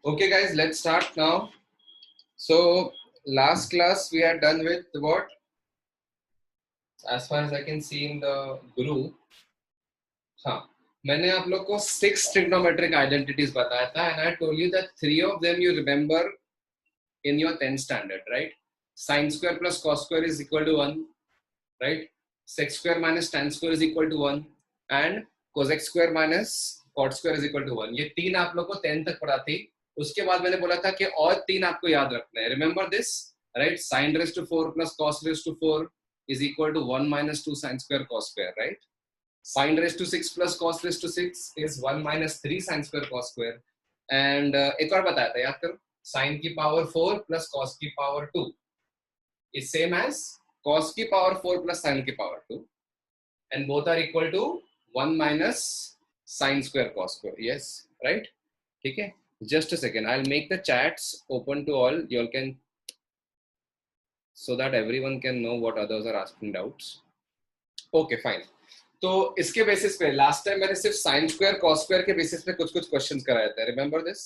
Okay, guys, let's start now. So, last class we are done with what? As far as I can see in the group, हाँ, मैंने आप लोग को 6 trigonometric identities बताया था, and I told you that 3 of them you remember in your 10th standard, right? Sin square plus cos square is equal to 1, right? Sec square minus tan square is equal to 1, and cosec square minus cot square is equal to 1. ये तीन आप लोग को 10 तक पढ़ा थी. उसके बाद मैंने बोला था कि और तीन आपको याद रखना है. Remember this, right? Sin raised to 4 plus cos raised to 4 is equal to 1 minus 2 sin square cos square, right? Sin raised to 6 plus cos raised to 6 is 1 minus 3 sin square cos square. And एक और बताया था, याद करो. Sin की power 4 plus cos की power 2 is same as cos की power 4 plus sin की power 2, and both are equal to 1 minus sin square cos square. Yes, right? ठीक है. Just a second, I'll make the chats open to all. You all can, so that everyone can know what others are asking doubts. Okay, fine. तो इसके basis पे last time मैंने सिर्फ sine square cos square के basis पे कुछ कुछ questions कराए थे. Remember this?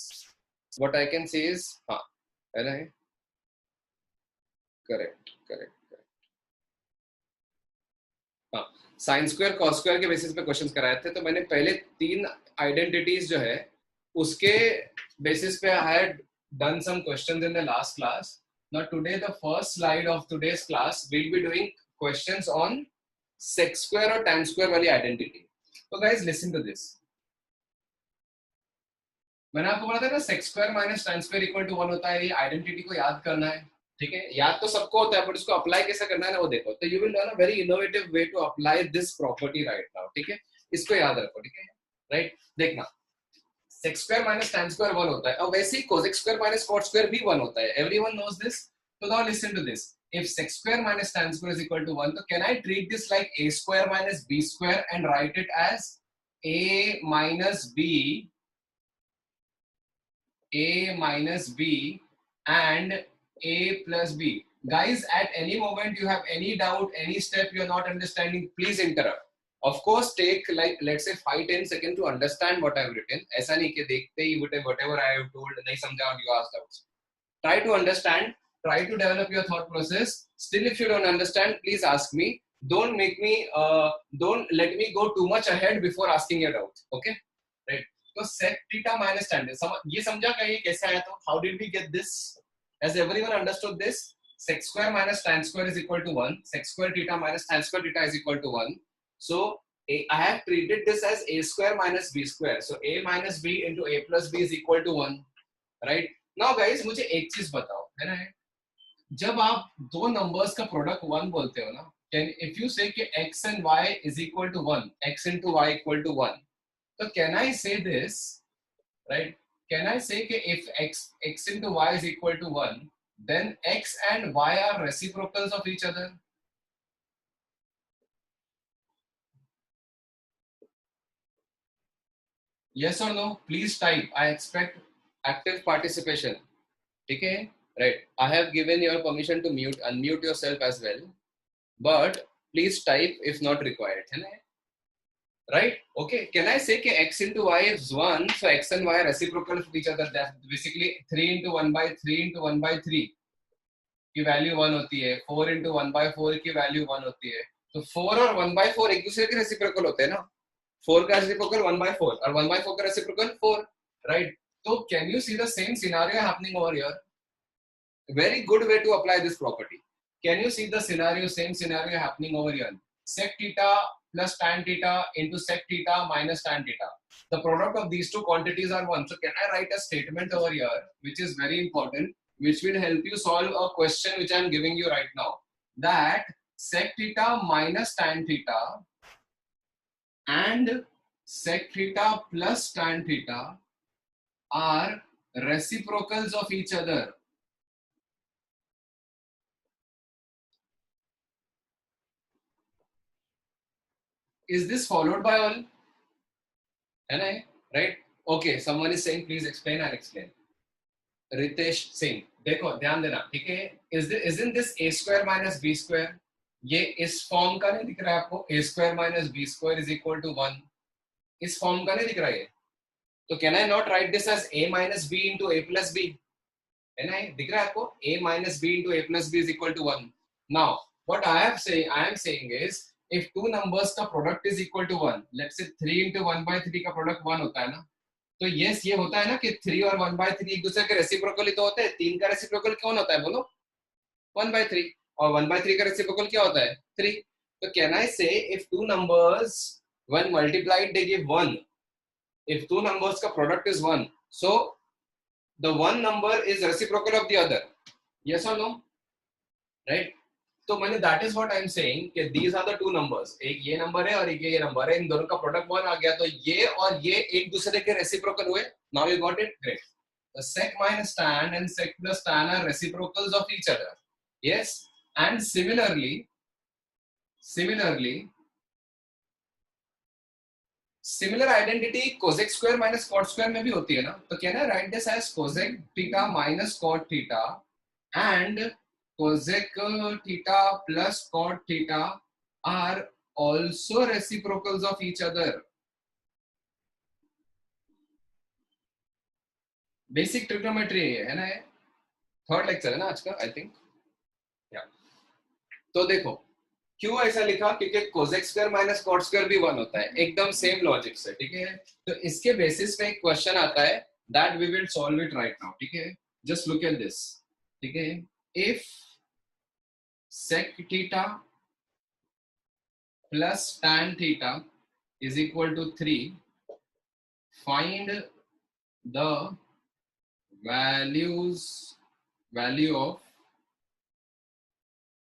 What I can say is, हाँ, है ना? Correct correct. हाँ, साइन स्क्वायर कॉस स्क्वायर के बेसिस पे क्वेश्चंस कराए थे. तो मैंने पहले तीन आइडेंटिटीज जो है उसके बेसिस पे I had done some questions in the last class. Now today the first slide of today's class will be doing questions on sec square और tan स्क्वायर वाली आइडेंटिटी. तो गाइस लिसन टू दिस. मैंने आपको बोला था ना sec square minus tan square equal to 1 होता है. ये आइडेंटिटी को याद करना है. ठीक है, याद तो सबको होता है, बट इसको अप्लाई कैसे करना है ना वो देखो. तो you will learn a very innovative way to apply this property right now. ठीक है, इसको याद रखो. ठीक है, राइट. देखना, sec square minus tan square 1 होता है, और वैसे ही cosec square minus cot square भी 1 होता है. Everyone knows this. तो now listen to this. If sec square minus tan square is equal to 1, so can I treat this like a square minus b square and write it as a minus b and a plus b? Guys, at any moment you have any doubt, any step you are not understanding, please interrupt. Of course, take like let's say 5-10 seconds to understand what I have written. ऐसा नहीं कि देखते ही whatever I have told नहीं समझा और you ask doubts. Try to understand, try to develop your thought process. Still, if you don't understand, please ask me. Don't make me don't let me go too much ahead before asking your doubt. Okay, right? So sec theta minus tan, ये समझा क्या ये कैसे आया? तो how did we get this? Has everyone understood this? Sec square minus tan square is equal to 1. Sec square theta minus tan square theta is equal to 1. So I have treated this as a square minus b square. So a minus b into a plus b is equal to 1, right? Now guys, मुझे एक चीज बताओ, है ना, जब आप दो numbers का प्रोडक्ट 1 बोलते हो ना, कैन इफ यू से कि x and y is equal to 1, x into y equal to 1, तो कैन आई से दिस, राइट? कैन आई से कि if x into y is equal to 1, then x and y are reciprocals of each other? Yes or no? Please type. I expect active participation. ठीक है, right? I have given your permission to unmute yourself as well, but please type if not required, है ना? Right? Okay. Can I say कि x into y is 1, so x and y are reciprocal of each other? That's basically 3 into 1 by 3 into 1 by 3 की value 1 होती है. 4 into 1 by 4 की value 1 होती है. तो 4 और 1 by 4 एक दूसरे के रेसिप्रोकल होते हैं ना. 4 का रेसिप्रोकल 1 by 4 और 1 by 4 का reciprocal 4, right? So can you see the same scenario happening over here? Very good way to apply this property. Can you see the scenario, same scenario happening over here? Sec theta plus tan theta into sec theta minus tan theta. The product of these two quantities are 1. So can I write a statement over here, which is very important, which will help you solve a question which I am giving you right now. That sec theta minus tan theta and sec theta plus tan theta are reciprocals of each other. Is this followed by all? Right? Okay, someone is saying please explain. I'll explain. Ritesh Singh, देखो ध्यान देना, ठीक है? Isn't this a square minus b square? ये इस form का नहीं दिख रहा है आपको? a square minus b square is equal to 1. इस फॉर्म का नहीं दिख रहा है? तो can I not write this as a minus b into a plus b? है ना, दिख रहा है आपको? a minus b into a plus b is equal to 1. Now what I am saying is if two numbers का product is equal to 1, let's say 3 into 1 by 3 का product 1 होता है ना, तो yes ये होता है ना कि 3 और 1 by 3 एक दूसरे के रेसिप्रोकल ही तो होते हैं. 3 का रेसिप्रोकल कौन होता है बोलो? 1 by 3. और 1 by 3 का रेसिप्रोकल क्या होता है? 3. तो can I say if two numbers when multiplied they give 1, if two numbers का product is 1, so the one number is reciprocal of the other, yes or no, right? तो मैंने that is what I am saying कि these are the two numbers, एक ये number है और एक ये नंबर है, इन दोनों का प्रोडक्ट 1 आ गया, तो ये और ये एक दूसरे के रेसिप्रोकल हुए. Now you got it, great. The sec minus tan and sec plus tan are reciprocals of each other, yes. And similarly similar identity cosec square minus cot square में भी होती है ना, तो can I write this as cosec theta minus cot theta and cosec theta plus cot theta are also reciprocals of each other. Basic trigonometry है ना, third lecture है ना आज का आई थिंक. तो देखो क्यों ऐसा लिखा, क्योंकि cosec square minus cot square भी 1 होता है, एकदम सेम लॉजिक से, ठीक है. तो इसके बेसिस पे एक क्वेश्चन आता है that we will solve it right now, ठीक है. जस्ट लुक एट दिस, ठीक है. If sec theta plus tan theta is equal to 3, find the value of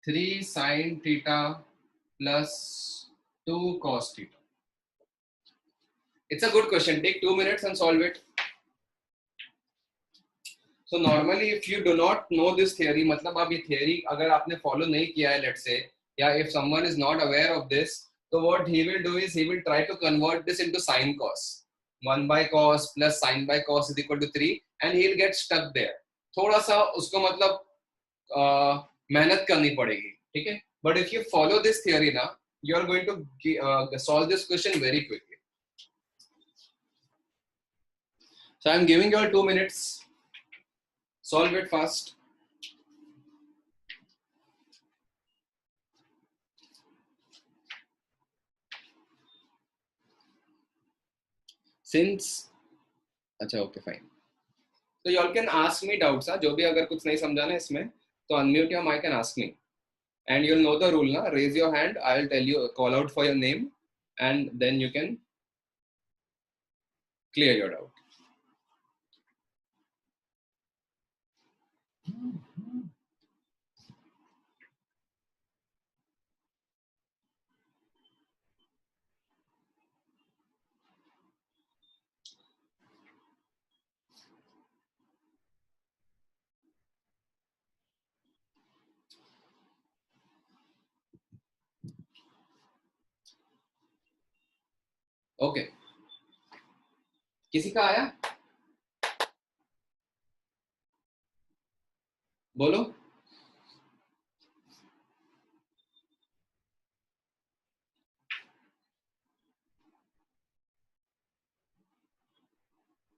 3 sin theta plus 2 cos theta. It's a good question. Take 2 minutes and solve it. So normally if you do not know this theory, मतलब आप ये theory अगर आपने follow नहीं किया है, let's say, या if someone is not aware of this, so what he will do is he will try to convert this into sin cos. 1 by cos plus sin by cos is equal to 3 and he'll get stuck there. थोड़ा सा उसको मतलब मेहनत करनी पड़ेगी, ठीक है. But if you follow this theory ना, you are going to solve this question very quickly. So I am giving you all 2 minutes. Solve it fast. Since अच्छा okay fine. So you all can ask me doubts, जो भी अगर कुछ नहीं समझा ना इसमें, तो unmute your mic and ask me. And you'll know the rule ना, raise your hand, I'll tell you, call out for your name, and then you can clear your doubt. Okay किसी का आया? बोलो.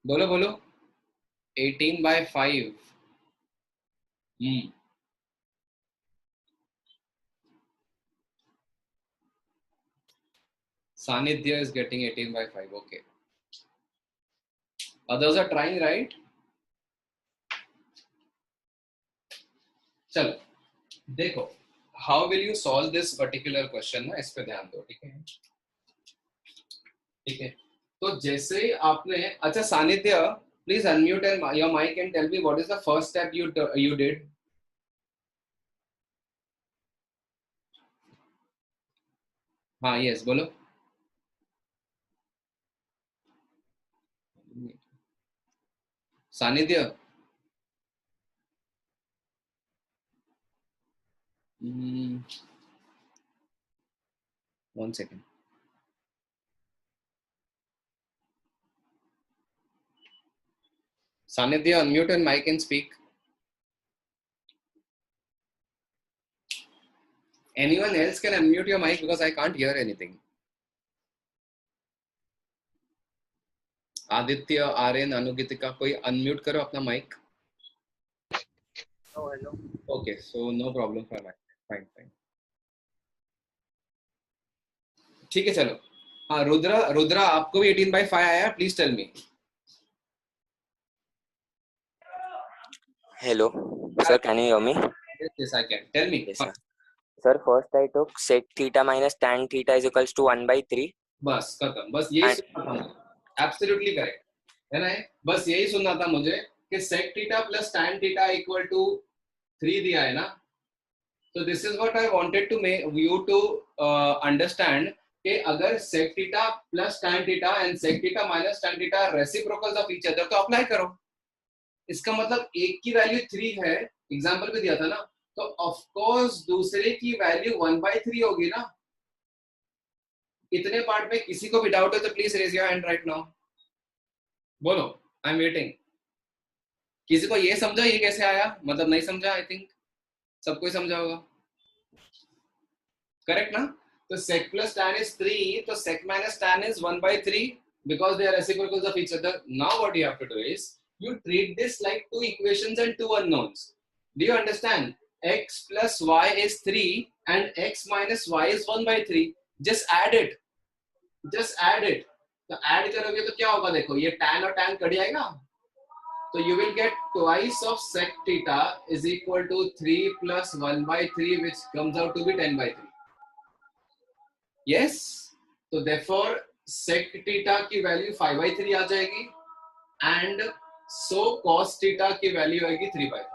बोलो बोलो. 18/5. Sanidhya is getting 18/5. Okay. Others are trying, right? चलो देखो, how will you solve this particular question ना, इस पे ध्यान दो, ठीक है. ठीक है, तो जैसे आपने, अच्छा सानिध्य, please unmute your mic and tell me what is the first step you did. हाँ yes बोलो. सानिध्य. 1 second. Sanidhya, unmute your mic and speak. Anyone else can unmute your mic because I can't hear anything. Aditya, Aryan, अनुगीतिका, कोई unmute करो अपना mic. Hello. Okay, so no problem for mic. Fine fine. ठीक है चलो. हाँ रुद्रा, रुद्रा आपको भी 18/5 आया? Please tell me. Hello, sir. Can you hear me? Yes, I can. Tell me. Yes, sir. Sir, first I took sec theta minus tan theta is equals to 1/3. बस खत्म. बस यही And सुनना था मुझे. एब्सोल्युटली करेक्ट है ना. बस यही सुनना था मुझे कि sec theta plus tan theta equal to 3 दिया है ना. So this is what I wanted to make you to understand कि अगर sec theta plus tan theta and sec theta minus tan theta reciprocals of each other तो apply करो. इसका मतलब एक की वैल्यू 3 है, एग्जांपल भी दिया था ना, तो ऑफ कोर्स दूसरे की वैल्यू 1/3 होगी ना. इतने पार्ट में किसी को भी डाउट है तो please raise your hand right now. बोलो, आई एम वेटिंग. किसी को ये समझा ये कैसे आया? मतलब नहीं समझा? आई थिंक सबको ही समझा होगा. करेक्ट ना? तो sec plus tan is 3, तो sec minus tan is 1/3 because they are reciprocals of each other. Now what you have to do is you treat this like two equations and two unknowns. Do you understand? X plus y is 3 and x minus y is 1/3. Just add it. Just add it. तो add करोगे तो क्या होगा? देखो ये tan और tan cut जाएगा. So you will get twice of sec theta is equal to 3 plus 1/3 which comes out to be 10/3. Yes, so therefore sec theta की वैल्यू 5/3 आ जाएगी and so cos theta की वैल्यू आएगी 3/5.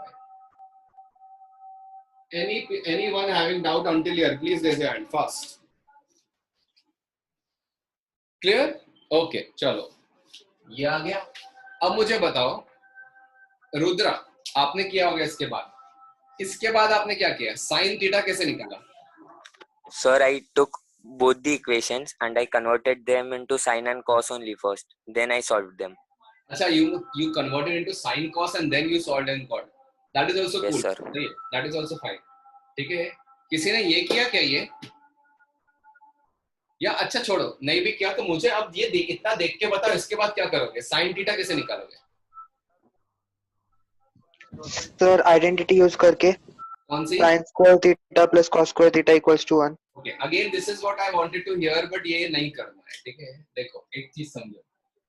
Anyone having doubt until here, please raise your hand fast. Clear? Okay, चलो ये आ गया. अब मुझे बताओ रुद्रा, आपने किया होगा इसके बाद. इसके बाद आपने क्या किया? sin थीटा कैसे निकाला? sir, I took both the equations and I converted them into sin and cos only first. Then I solved them. अच्छा, you converted into sin cos and then you solved and got. That is also Yes, cool. sir. That is also fine. ठीक है. किसी ने ये किया क्या ये? या अच्छा छोड़ो, नहीं भी किया तो मुझे अब ये इतना देख के बताओ इसके बाद क्या करोगे? sin थीटा कैसे निकालोगे? सर आइडेंटिटी यूज करके कौन सी? sin square theta plus cos square theta equals to 1. Okay, again this is what I wanted to hear but ये नहीं करना है. ठीक है, देखो एक चीज समझो.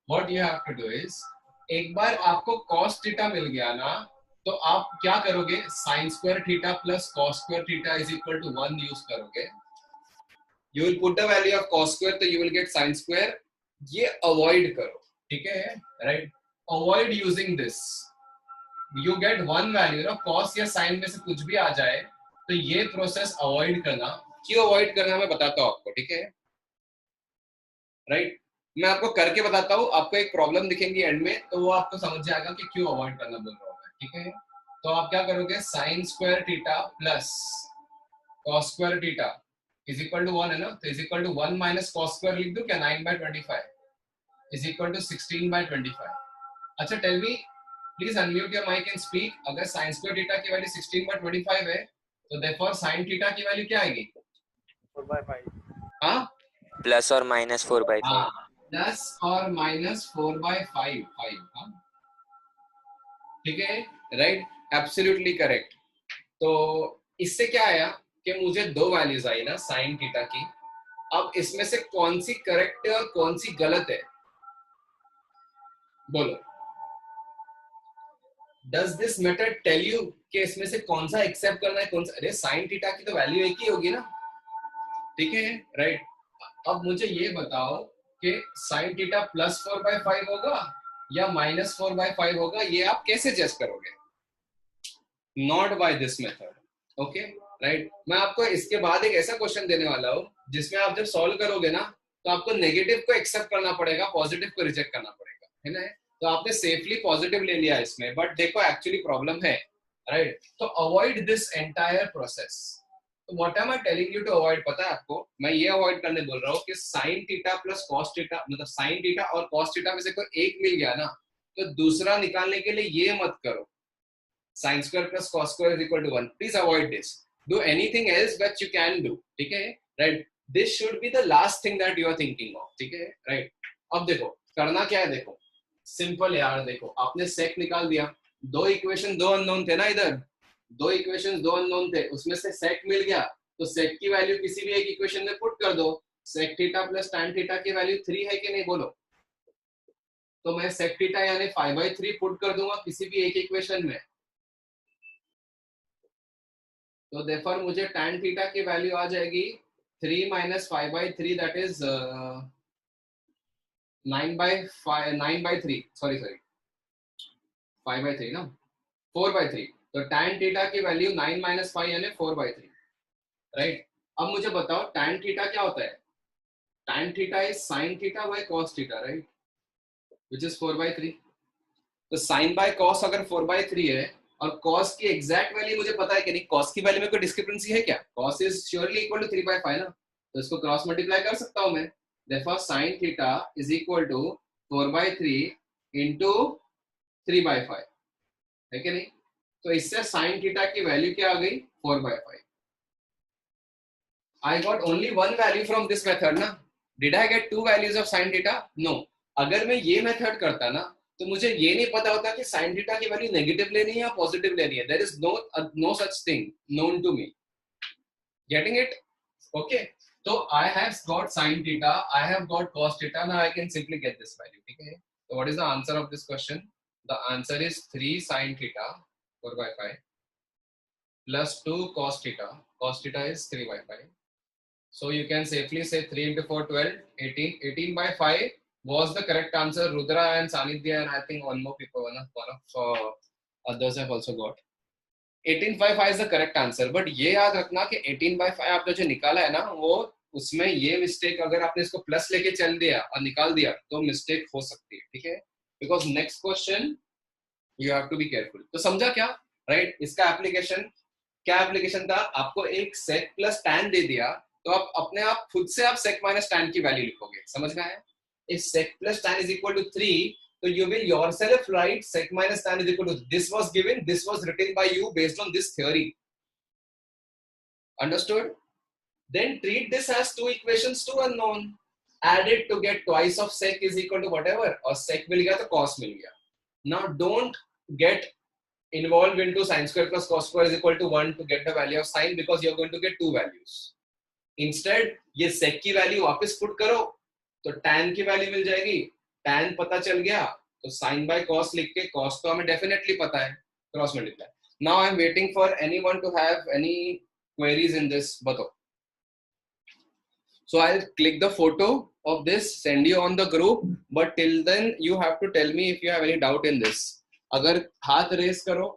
What you have to do is एक बार आपको cos थीटा मिल गया ना, तो आप क्या करोगे? sin square theta plus cos square theta is equal to 1 use करोगे. You will put the value of cos square तो you will get sin square. ये avoid करो. ठीक है, right? Avoid using this. You get one value ना, cos या sin में से कुछ भी आ जाए तो ये प्रोसेस अवॉइड करना. क्यों अवॉइड करना मैं बताता हूँ आपको. ठीक है, राइट? मैं आपको करके बताता हूँ. आपको एक प्रॉब्लम दिखेंगी एंड में तो वो आपको समझ जाएगा कि क्यों अवॉइड करना बोल रहा हूँ मैं. ठीक है, तो आप क्या करोगे? sin square theta plus cos square theta is equal to 1 है ना, तो is equal to 1 minus cos square लिख दूं क्या? 9/25 इज इक्वल टू 16/25. अच्छा tell me, please unmute your mic and speak. अगर sin स्क्वायर थीटा की वैल्यू 16/25 है तो देयरफॉर sin थीटा की वैल्यू क्या आएगी? 4/5. हाँ, Plus or minus 4/5. प्लस और माइनस 4/5. हाँ, ठीक है, राइट, एब्सोल्युटली करेक्ट. तो इससे क्या आया कि मुझे दो वैल्यूज आई ना sin थीटा की. अब इसमें से कौन सी करेक्ट है और कौन सी गलत है? बोलो. Does this method tell you कि इसमें से कौन सा एक्सेप्ट करना है, कौन सा? अरे sin थीटा की तो वैल्यू एक ही होगी ना. ठीक है, राइट. अब मुझे ये बताओ कि sin थीटा प्लस 4/5 होगा या माइनस 4/5 होगा, ये आप कैसे जज करोगे? Not by this method. Okay, right. मैं आपको इसके बाद एक ऐसा क्वेश्चन देने वाला हूँ जिसमें आप जब सॉल्व करोगे ना तो आपको नेगेटिव को एक्सेप्ट करना पड़ेगा, पॉजिटिव को रिजेक्ट करना पड़ेगा, है ना. तो आपने सेफली पॉजिटिव ले लिया इसमें, बट देखो एक्चुअली प्रॉब्लम है, राइट. तो अवॉइड दिस एंटायर प्रोसेस. तो what am I telling you to avoid, पता है आपको? मैं ये अवॉइड करने बोल रहा हूँ कि sin theta plus cos theta, मतलब sin थीटा और cos थीटा में से कोई एक मिल गया ना तो दूसरा निकालने के लिए ये मत करो sin square plus cos square is equal to 1. Please avoid this. Do anything else that you can do. ठीक है, right? This should be the last thing that you are thinking of. ठीक है, right? अब देखो करना क्या है. देखो सिंपल यार, देखो आपने सेक निकाल दिया, दो इक्वेशन दो अननोन थे ना, इधर दो इक्वेशन दो अननोन थे, उसमें से सेक मिल गया, तो सेक की वैल्यू किसी भी एक इक्वेशन में पुट कर दो। Sec theta plus tan theta की वैल्यू 3 है कि नहीं बोलो? तो मैं सेक थीटा यानी 5/3 पुट कर दूंगा किसी भी एक इक्वेशन में, तो देयरफॉर मुझे टैन थीटा की वैल्यू आ जाएगी 3 माइनस 5/3, दैट इज 9/3, सॉरी 5/3 ना, 4/3, तो tan थीटा की वैल्यू 9 माइनस 5 यानी 4/3, राइट। अब मुझे बताओ tan थीटा क्या होता है? tan theta is sin theta by cos theta, right, which is 4/3। तो sin बाय cos अगर 4/3 है और cos की एग्जैक्ट वैल्यू मुझे पता है कि नहीं, cos की वैल्यू में कोई डिस्क्रिपेंसी है क्या? cos is surely equal to 3/5 ना, तो इसको क्रॉस मल्टीप्लाई कर सकता हूं मैं, therefore sin theta is equal to 4/3 into 3/5, है कि नहीं? तो इससे sin थीटा की वैल्यू क्या आ गई? 4/5। I got only one value from this method ना, did I get two values of sin theta? No। अगर मैं ये मेथड करता ना तो मुझे ये नहीं पता होता कि sin theta की वैल्यू नेगेटिव लेनी है या पॉजिटिव लेनी है। There is no such thing known to me। Getting it? Okay। तो I have got sin theta, I have got cos theta, now I can simply get this value। ठीक है? So what is the answer of this question? The answer is 3 sin theta 4/5 plus 2 cos theta. Cos theta is 3/5. So you can safely say 3 into 4, 12, 18. 18/5 was the correct answer. Rudra and Sanidhya and I think one more people, one of others have also got. 18/5 is the correct answer. But ये याद रखना कि 18/5 आपने जो निकाला है ना, वो उसमें ये मिस्टेक, अगर आपने इसको प्लस लेके चल दिया और निकाल दिया तो मिस्टेक हो सकती है, ठीक है? Because next question you have to be careful. तो समझा क्या, राइट? इसका एप्लीकेशन क्या एप्लीकेशन था? आपको एक सेक प्लस टैन दे दिया तो आप अपने आप खुद से आप सेक माइनस टैन की वैल्यू लिखोगे, समझ में आया? If sec plus tan is equal to 3, so you will yourself write sec minus tan is equal to this was given, this was written by you based on this theory. Understood? Then treat this as two equations, two unknown, add it to get twice of sec is equal to whatever, और sec मिल गया तो cos मिल गया। Now don't get involved into sin square plus cos square is equal to 1 to get the value of sin, because you're going to get two values. Instead ये sec की value वापस put करो तो tan की value मिल जाएगी, tan पता चल गया तो sin by cos लिख के, cos तो हमें डेफिनेटली पता है, cross multiply. Now I am waiting for anyone to have any queries in this, बताओ। So I'll click the photo of this, send you on the group, but till then you have to tell me if you have any doubt in this। अगर हाथ race करो,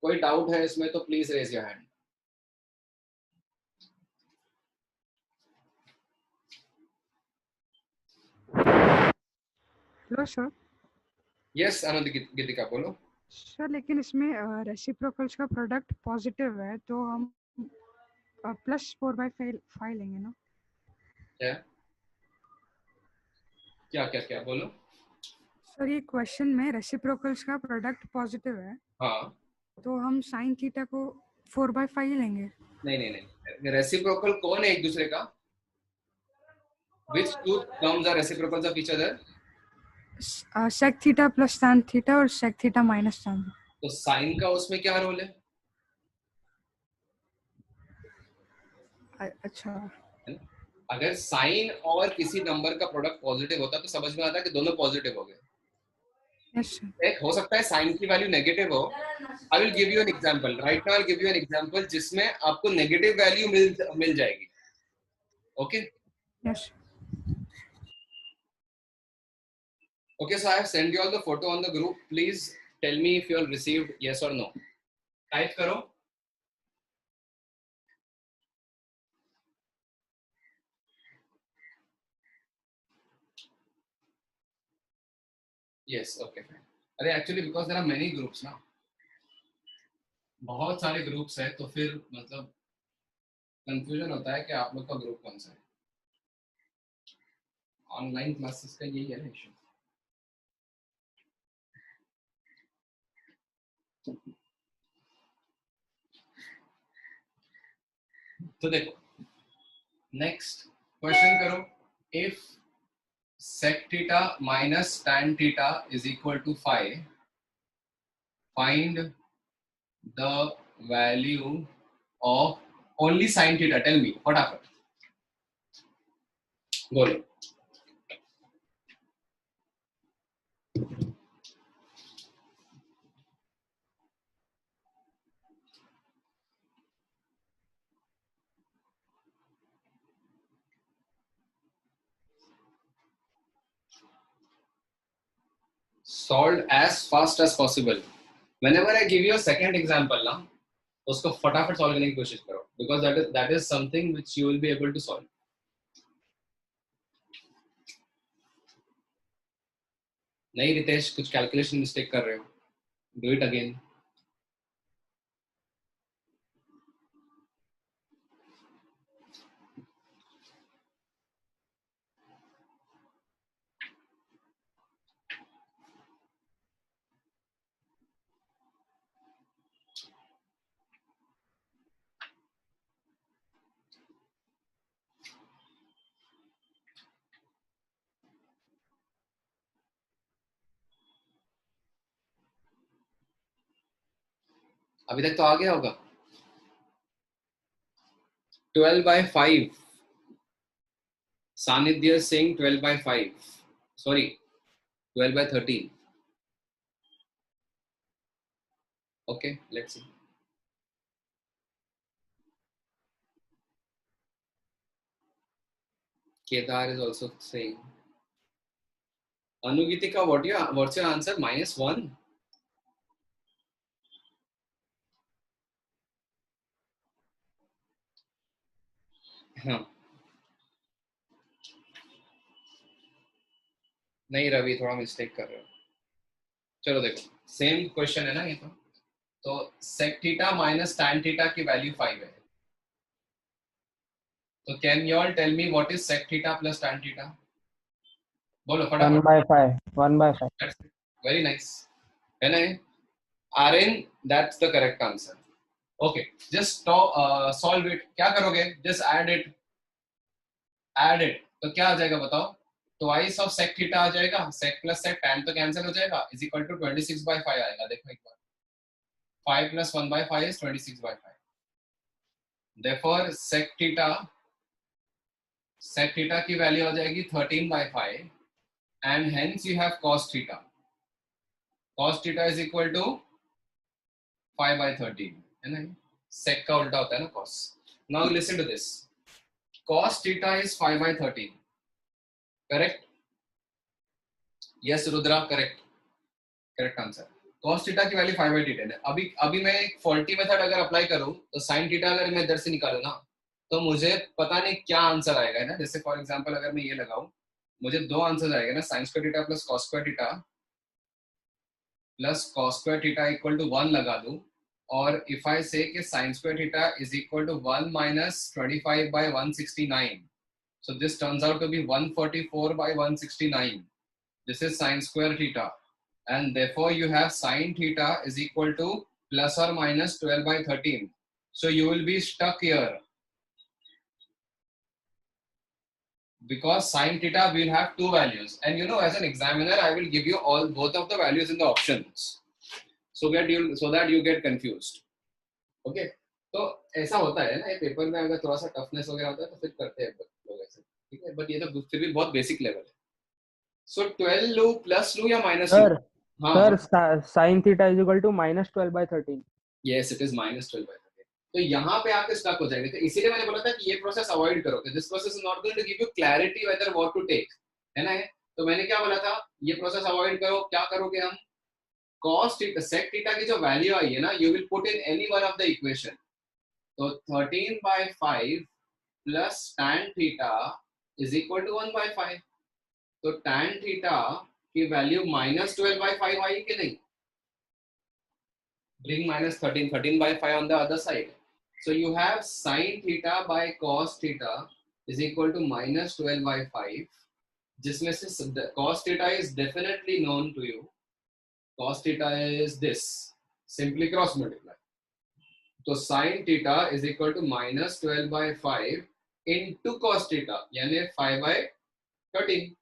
कोई doubt है इसमें तो please raise your hand. Hello sir. Yes Geetika बोलो। Sir लेकिन इसमें रेसिप्रोकल्स का प्रोडक्ट पॉजिटिव है तो हम प्लस 4/5 लेंगे ना? क्या क्या क्या क्या बोलो सर ये क्वेश्चन में रेसिप्रोकल्स का प्रोडक्ट पॉजिटिव है, हाँ, तो हम साइन थीटा को 4/5 ही लेंगे। नहीं नहीं नहीं, रेसिप्रोकल कौन है एक दूसरे का? Which two terms are reciprocals of each other? Sec theta plus tan theta और सेक थीटा माइनस टैन। तो साइन का उसमें क्या रोल है? अच्छा, अगर साइन और किसी नंबर का प्रोडक्ट पॉजिटिव होता तो समझ में आता कि दोनों पॉजिटिव हो गए। Yes sir. एक हो सकता है साइन की वैल्यू नेगेटिव हो। आई will give you an example right now, I will give you an example जिसमें आपको नेगेटिव वैल्यू मिल जाएगी। Okay yes okay, so I have sent you all the photo on the group, please tell me if you all received yes or no। Type करो। yes okay fine। अरे actually because there are many groups ना, बहुत सारे groups है तो फिर मतलब confusion होता है कि आप लोग का ग्रुप कौन सा है। ऑनलाइन क्लासेस का यही है ना इशू। तो देखो नेक्स्ट क्वेश्चन करो। If sec theta minus tan theta is equal to 5. Find the value of only sin theta. Tell me, फटाफट बोलो. Solve as fast as possible. Whenever I give you a second example ना, उसको फटाफट solve करने की कोशिश करो, because that is something which you will be able to solve. नहीं रितेश, कुछ कैलकुलेशन मिस्टेक कर रहे हो. Do it again. अभी तक तो आ गया होगा. 12/5. Sanidhya is saying 12/5. Sorry, 12/13. Okay, let's see. Kedar is also saying. Anugitika, what's your answer? -1. हाँ. नहीं रवि, थोड़ा मिस्टेक कर रहे हो. चलो देखो, सेम क्वेश्चन है ना ये तो sec theta minus tan theta की वैल्यू 5 है. तो can you all tell me what is sec theta plus tan theta? बोलो फटाफट. 1/5. 1/5. Very nice. है ना? Aryan, that's the correct answer. Okay, just solve it. क्या करोगे? Just add it. तो क्या आ जाएगा बताओ? Twice of sec theta आ जाएगा. Sec plus sec tan तो कैंसिल हो जाएगा. Is equal to 26/5 आएगा. देखो एक बार. 5 plus 1/5 is 26/5. Therefore sec theta की वैल्यू आ जाएगी 13/5 and hence you have cos theta. Cos theta is equal to 5/13. है ना? Sec का उल्टा होता है ना cos. Now listen to this. Cos theta is 5/13. Correct? Yes, Rudra, correct. Correct answer. Cos theta की वैल्यू 5/10 है. अभी मैं एक फॉल्टी मेथड अगर अप्लाई करूं तो sin theta अगर मैं इधर से निकालूं ना तो मुझे पता नहीं क्या आंसर आएगा, है ना. जैसे फॉर एग्जांपल अगर मैं ये लगाऊं, मुझे दो आंसर आएगा ना, sin square theta plus cos square theta plus cos square theta equal to 1 लगा दूं, और if I say कि sin square theta is equal to 1 minus 25/169, so this turns out to be 144/169. This is sin square theta, and therefore you have sin theta is equal to plus or minus 12/13. So you will be stuck here because sin theta will have two values, and you know, as an examiner I will give you both of the values in the options so that you get confused. Okay, तो ऐसा होता है ना, ये paper में अगर थोड़ा सा टफनेस वगैरह होता है तो फिर करते हैं लोग ऐसे, ठीक है. बट ये तो फिर भी बहुत बेसिक लेवल है. सो 12 लो, प्लस लो या minus low? Sir sin theta is equal to -12/13. Yes, it is -12/13. तो यहाँ पे आके स्टक हो जाएंगे. तो इसीलिए मैंने बोला था कि ये प्रोसेस अवॉइड करो, कि this process is not going to give you clarity whether what to take, है ना. तो मैंने क्या बोला था, ये प्रोसेस अवॉइड करो. क्या करोगे हम? cos theta, sec theta की जो वैल्यू आई है ना, you will put in any one of the equation. तो 13/5 plus tan theta is equal to 1/5. तो tan theta की वैल्यू -12/5 आई कि नहीं? Bring -13/5 on the other side. So you have sin theta by cos theta is equal to -12/5, जिसमें से cos theta is definitely known to you. Cos theta is this. Simply cross multiply. So sin theta is equal to -12/5 into cos theta, यानी 5/13.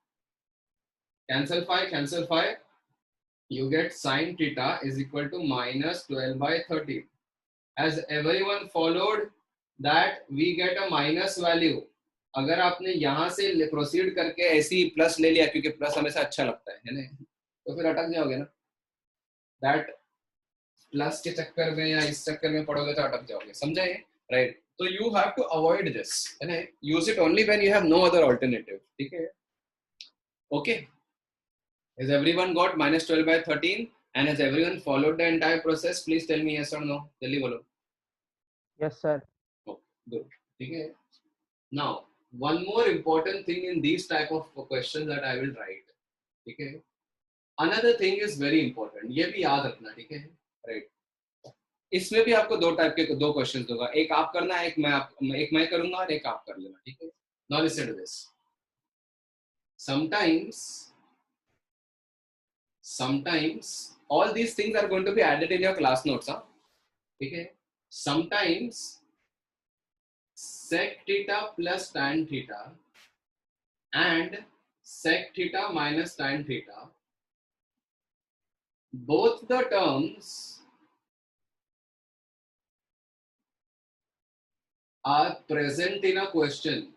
cancel 5, you get sin theta is equal to minus 12 by 13. Has everyone followed that we get a minus value? अगर आपने यहाँ से proceed करके ऐसे ही plus ले लिया क्योंकि प्लस हमेशा अच्छा लगता है ना, तो फिर अटक जाओगे ना, दैट प्लस के चक्कर में या इस चक्कर में पड़ोगे तो अटक जाओगे, समझे? राइट, तो you have to avoid this, है ना, use it only when you have no other alternative, ठीक है? Okay, has everyone got minus 12 by 13 and has everyone followed the entire process? Please tell me yes or no, जल्दी बोलो. Yes, sir. Okay, good, ठीक है? Now one more important thing in these type of questions that I will write, ठीक है? Another thing is very important, ये भी याद रखना, ठीक है? Right, इसमें भी आपको दो टाइप के दो क्वेश्चंस दूंगा, एक आप करना, एक मैं करूंगा और एक आप कर लेना, ठीक है? Now listen to this. Sometimes all these things are going to be added in your class notes, huh? Okay, sometimes sec theta plus tan theta and sec theta minus tan theta, both the terms are present in a question.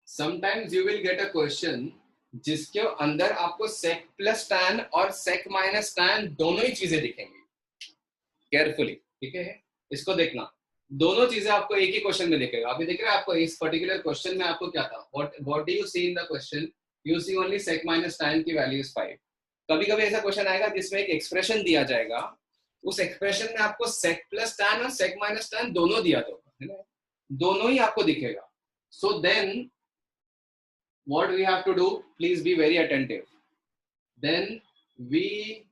Sometimes you will get a question जिसके अंदर आपको sec plus tan और sec minus tan दोनों ही चीजें दिखेंगी, carefully, ठीक है? इसको देखना, दोनों चीजें आपको एक ही क्वेश्चन में दिखेगा. अभी दिख रहा है आपको इस पर्टिकुलर क्वेश्चन में आपको क्या था, what do you see in the question? You see only sec minus tan की वैल्यू इज 5. कभी कभी ऐसा क्वेश्चन आएगा जिसमें एक एक्सप्रेशन दिया जाएगा, उस एक्सप्रेशन में आपको sec plus tan और sec minus tan दोनों दिया होगा, है ना, दोनों ही आपको दिखेगा. So then what we have to do, please be very attentive, then we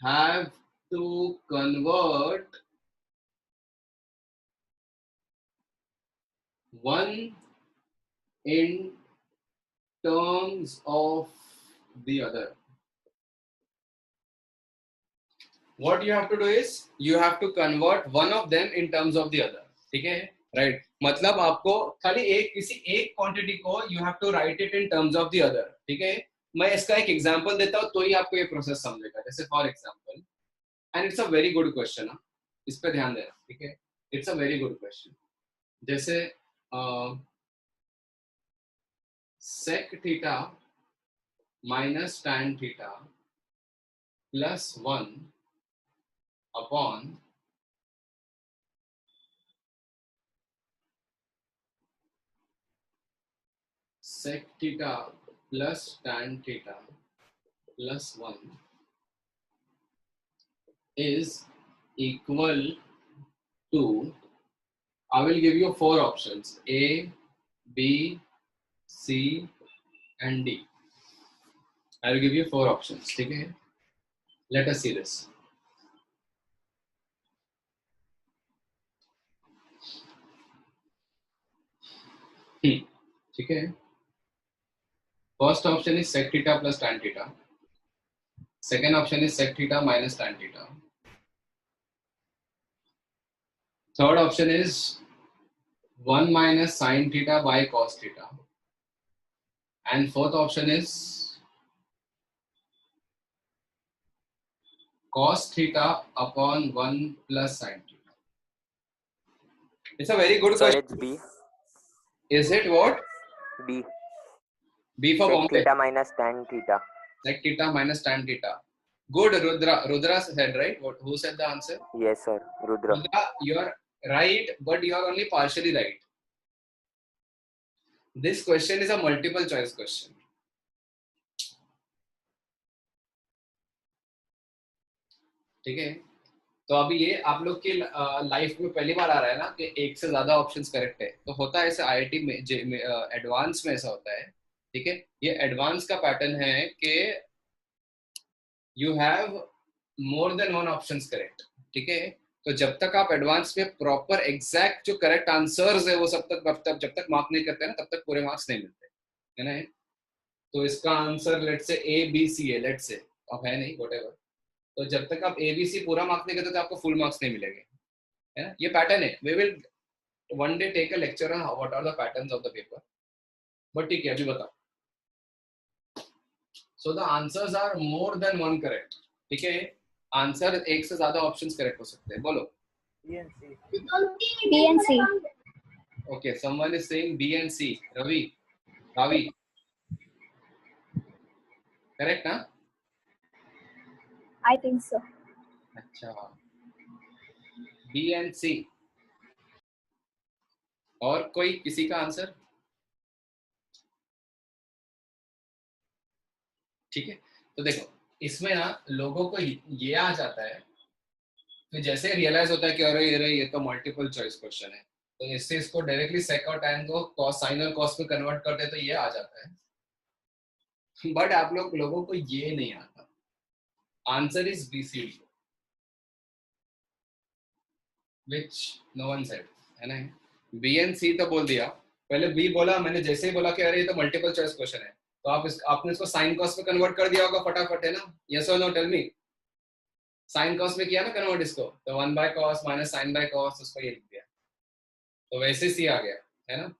have to convert one in terms of the other. What you have to do is you have to convert one of them in terms of the other, ठीक है? Right, मतलब आपको खाली किसी एक quantity को you have to write it in terms of the other, ठीक है? मैं इसका एक एग्जांपल देता हूं तो ही आपको ये प्रोसेस समझेगा. जैसे for example, and it's a very good question, इस पे ध्यान देना, ठीक है? It's a very good question. जैसे sec theta minus tan theta plus 1 upon sec theta plus tan theta plus 1 is equal to, I will give you 4 options, A, B, C and D. I will give you 4 options, ठीक है? Let us see this. ठीक है? First option is sec theta plus tan theta. Second option is sec theta minus tan theta. Third option is 1 minus sin theta by cos theta. And fourth option is cos theta upon 1 plus sin theta. It's a very good Sir, question. it's B. Is it what? B. B for Sec Bombay. theta minus tan theta. Sec theta minus tan theta. Good, Rudra. Rudra said, right? What? Who said the answer? Yes, sir. Rudra. Rudra, you are right, but you are only partially right. This question is a multiple choice question. ठीक है? तो अभी ये आप लोग की life में पहली बार आ रहा है ना कि एक से ज्यादा ऑप्शंस करेक्ट है. तो होता है ऐसे आईआईटी में एडवांस में ऐसा होता है, ठीक है? ये एडवांस का पैटर्न है कि you have more than one options correct, ठीक है? तो जब तक आप एडवांस में प्रॉपर एग्जैक्ट जो करेक्ट आंसर्स है वो जब तक मार्क नहीं करते ना, तब तक पूरे मार्क्स नहीं मिलते, है ना? तो इसका answer let's say A b सी है, लेट्स से, अब है नहीं व्हाटएवर. तो जब तक आप एबीसी पूरा मार्क्स नहीं करते तो आपको फुल मार्क्स नहीं मिलेंगे, है ना? ये पैटर्न है. We will one day take a lecture on what are the patterns of the paper. But ठीक है, अभी बताओ. So the answers are more than one correct. ठीक है, आंसर एक से ज्यादा ऑप्शंस करेक्ट हो सकते हैं. बोलो. B and C. B and C. Okay, someone is saying B and C. Ravi, correct ना? I think so. अच्छा, B and C. और कोई किसी का आंसर? ठीक है, तो देखो इसमें ना लोगों को ये आ जाता है, फिर जैसे रियलाइज होता है कि अरे ये तो मल्टीपल चॉइस क्वेश्चन है, तो इससे इसको डायरेक्टली सेक और टैन को कॉस साइन और कॉस में कन्वर्ट करते हैं, तो ये आ जाता है. बट आप लोगों को ये नहीं आता. Answer is BCD, which no one said, है ना. B and C तो बोल दिया, पहले B बोला, मैंने जैसे ही बोला कि अरे ये तो मल्टीपल चॉइस क्वेश्चन है, तो आपने इसको साइन कॉस में कन्वर्ट कर दिया होगा फटाफट, है ना. यस और no, tell me. Sine cos में किया ना कन्वर्ट इसको, तो 1 by cos minus sine by cos, उसको ये लिख दिया, तो वैसे C आ गया, है ना.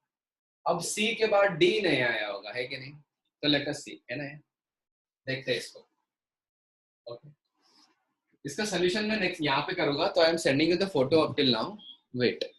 अब C के बाद D नहीं आया होगा, है कि नहीं, तो लेट अस सी, है ना. देखते हैं इसको. ओके, इसका सॉल्यूशन मैं नेक्स्ट यहाँ पे करूंगा, तो I am sending you the photo up till now. Wait.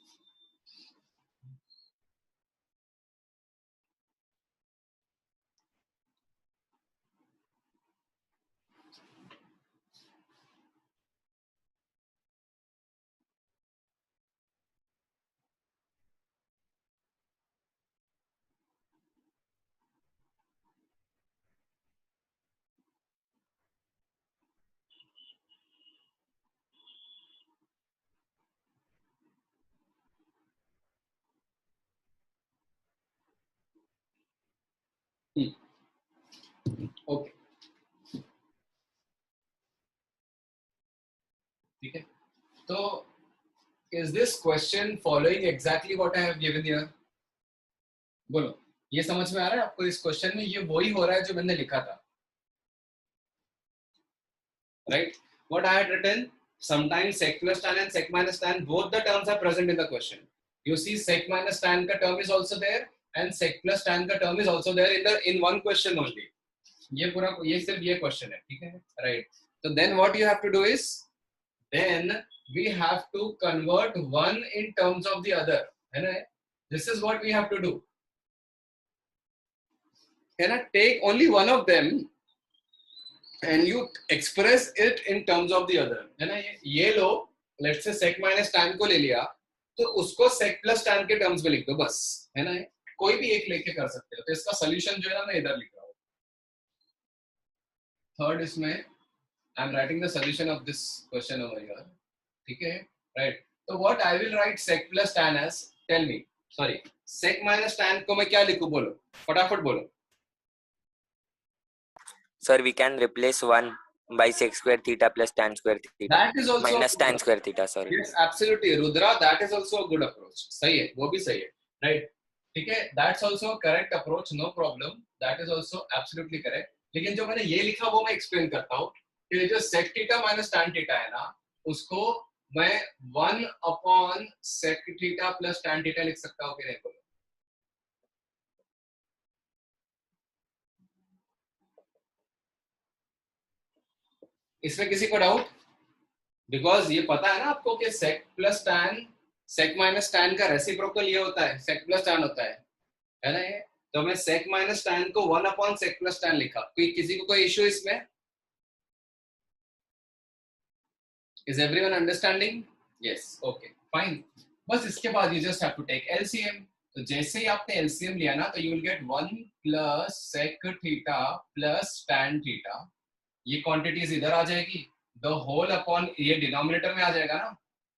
Okay, ठीक है. तो is this question following exactly what I have given here? बोलो, ये समझ में आ रहा है आपको? इस क्वेश्चन में ये वही हो रहा है जो मैंने लिखा था, right? What I had written, sometimes sec plus tan and sec minus tan, both the terms are present in the question. You see sec minus tan का term is also there and sec plus tan का term is also there in one question only. ये पूरा, ये सिर्फ ये question है, ठीक है, right? So then what you have to do is, then we have to convert one in terms of the other, है ना. This is what we have to do. Can I take only one of them and you express it in terms of the other, है ना. ये लो, let's say sec minus tan को ले लिया, तो उसको sec plus tan के terms में लिख दो बस, है ना. कोई भी एक लेके कर सकते हो. तो इसका solution जो है ना, मैं इधर लिख रहा हूँ. थर्ड इसमें I am writing the solution of this question over here, ठीक है, right? So what I will write sec plus tan as, tell me, sorry, sec minus tan को मैं क्या लिखूं, बोलो फटाफट बोलो. Sir, we can replace 1 by sec square theta plus tan square theta. That is also minus tan square theta, sorry. Yes, absolutely, Rudra, that is also a good approach. सही है, वो भी सही है, right? ठीक है, that's also a correct approach, no problem. That is also absolutely correct. लेकिन जो मैंने ये लिखा वो मैं explain करता हूँ. कि जो sec theta minus tan theta है ना, उसको मैं 1 upon sec theta plus tan theta लिख सकता हूँ कि नहीं, बोलो. इसमें किसी को डाउट? बिकॉज ये पता है ना आपको कि sec plus tan, sec minus tan का रेसिप्रोकल ये होता है, sec plus tan होता है ना. ये तो मैं sec minus tan को 1 upon sec plus tan लिखा. किसी को कोई इश्यू इसमें? Is everyone understanding? Yes, okay, fine. बस इसके बाद you just have to take LCM. तो जैसे ही आपने LCM लिया ना, तो you will get 1 plus sec theta plus tan theta. ये quantities इधर आ जाएगी. The whole upon ये denominator में आ जाएगा ना,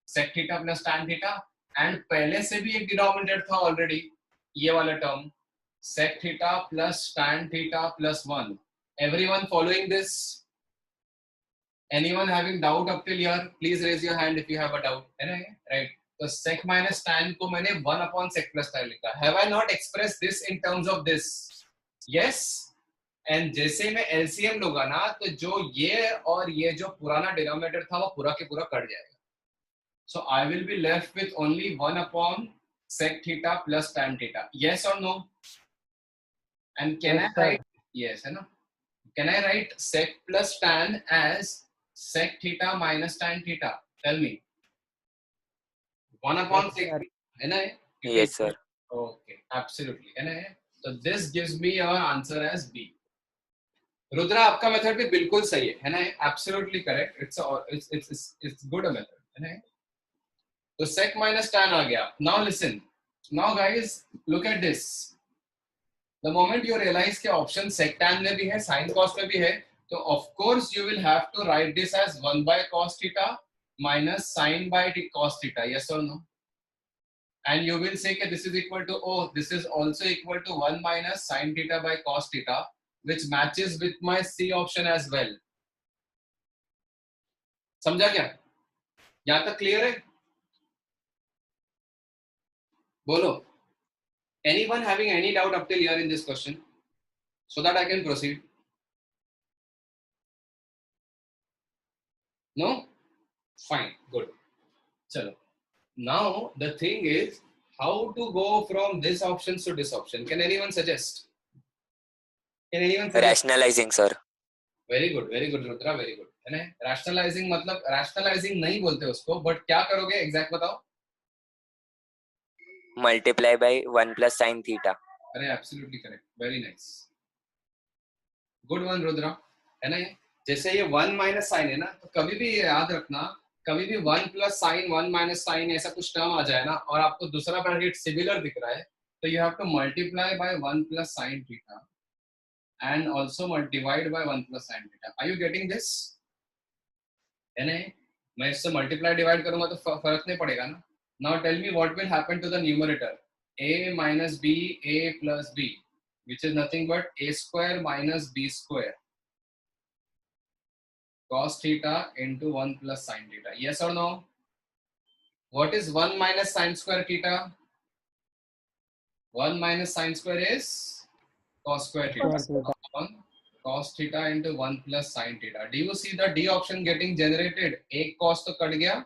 sec theta plus tan theta. And पहले से भी एक denominator था already, ये वाला term, sec theta plus tan theta plus 1. Everyone following this? Anyone having doubt up till here? Please raise your hand if you have a doubt. है ना, right? तो sec minus tan को मैंने 1 upon sec plus tan लिखा. Have I not expressed this in terms of this? Yes. And जैसे मैं LCM लूंगा ना, तो जो ये और ये जो पुराना denominator था वो पूरा के पूरा कट जाएगा. So I will be left with only 1 upon sec theta plus tan theta. Yes or no? And can I write? Yes, है ना? Can I write sec plus tan as sec theta minus tan theta? Tell me. 1 upon Yes, sec sir. theta. है ना? Yes, sir. Okay, absolutely. है ना? So this gives me your answer as B. Rudra आपका method भी बिल्कुल सही है ना? Absolutely correct. It's good a method. है ना? तो sec minus tan आ गया. Now listen. Now guys, look at this. The moment you realize कि option sec tan में भी है, sin cos में भी है, तो of course you will have to write this as 1 by cos theta minus sin by cos theta. Yes or no? And you will say that this is equal to, oh, this is also equal to 1 minus sin theta by cos theta, which matches with my C option as well. समझा क्या? यहाँ तक clear है? बोलो. Anyone having any doubt up till here in this question, so that I can proceed? No? Fine, good. Chalo. Now the thing is how to go from this options to this option. Can anyone suggest? Can anyone suggest? Rationalizing, sir. Very good, Rudra, very good. है ना? Rationalizing मतलब rationalizing नहीं बोलते उसको, but क्या करोगे exact बताओ? Multiply by 1 plus sin theta. अरे absolutely correct, very nice. Good one, Rudra. है ना? जैसे ये 1 minus sin है ना, तो कभी भी ये याद रखना, कभी भी 1 plus sin 1 minus sin ऐसा कुछ टर्म आ जाए ना, और आपको दूसरा ब्रैकेट सिमिलर दिख रहा है, तो you have to multiply by 1 plus sin theta and also divide by 1 plus sin theta. Are you getting this? है ना? मैं इससे multiply divide करूंगा तो फर्क नहीं पड़ेगा ना. Now tell me what will happen to the numerator. A minus B, A plus B, which is nothing but A square minus B square cos theta into 1 plus sin theta. Yes or no? What is 1 minus sin square theta? 1 minus sin square is cos square theta. Square theta. Cos theta into 1 plus sin theta. Do you see the D option getting generated? एक cos तो cut गया,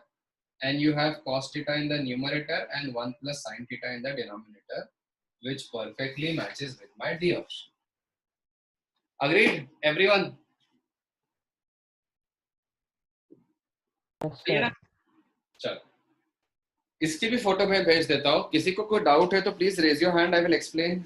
and you have cos theta in the numerator and 1 plus sin theta in the denominator, which perfectly matches with my D option. Agreed, everyone? Yes, सही है ना? sir. चलो, इसकी भी photo मैं भेज देता हूँ. किसी को कोई डाउट है तो please raise your hand, I will explain.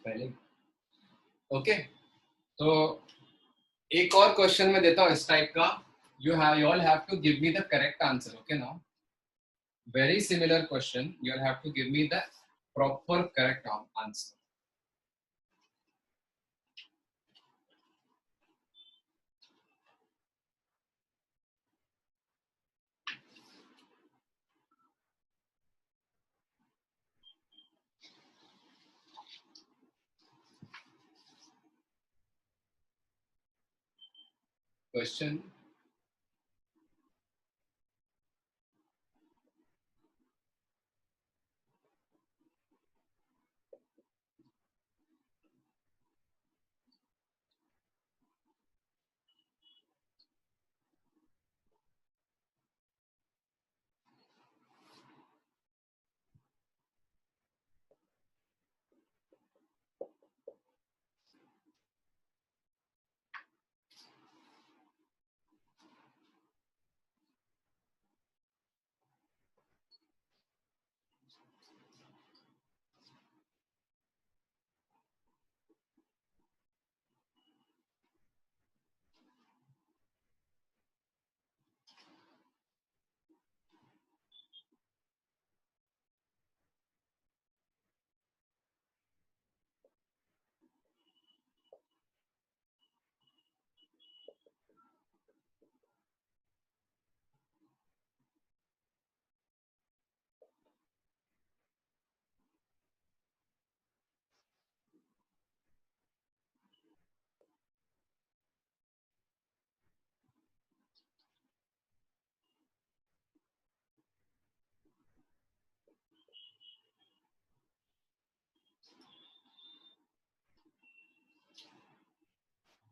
पहले ओके, तो एक और क्वेश्चन में देता हूँ इस टाइप का. You all have to give me the correct answer. Okay, now very similar question. You all have to give me the proper correct answer. Question.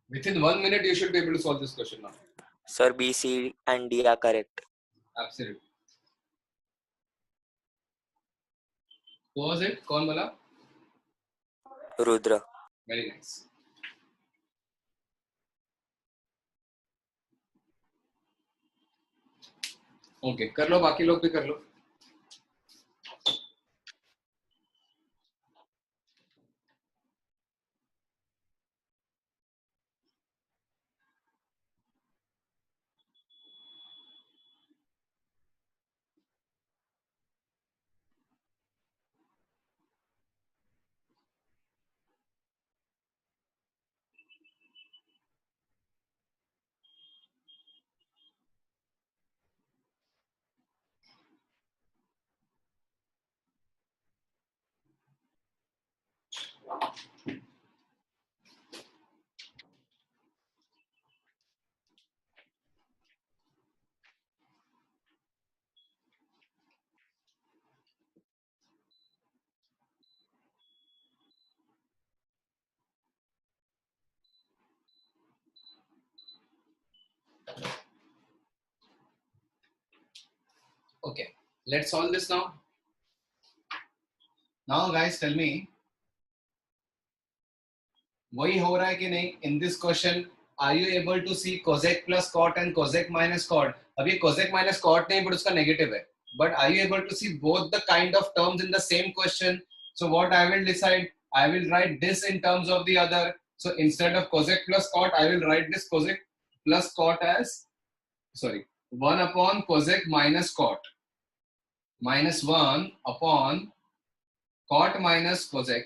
Within 1 minute, you should be able to solve this question now. Sir, B, C, and D are correct. Absolutely. Who was it? कौन बोला? Rudra. Very nice. Okay, कर लो, बाकी लोग भी कर लो. Okay, let's solve this now. Now, guys, tell me, वही हो रहा है कि नहीं? In this question, are you able to see cosec plus cot and cosec minus cot? अभी cosec minus cot नहीं, but उसका negative है. But are you able to see both the kind of terms in the same question? So what I will decide, I will write this in terms of the other. So instead of cosec plus cot, I will write this cosec plus cot as, sorry, 1 upon cosec minus cot. Minus 1 upon cot minus cosec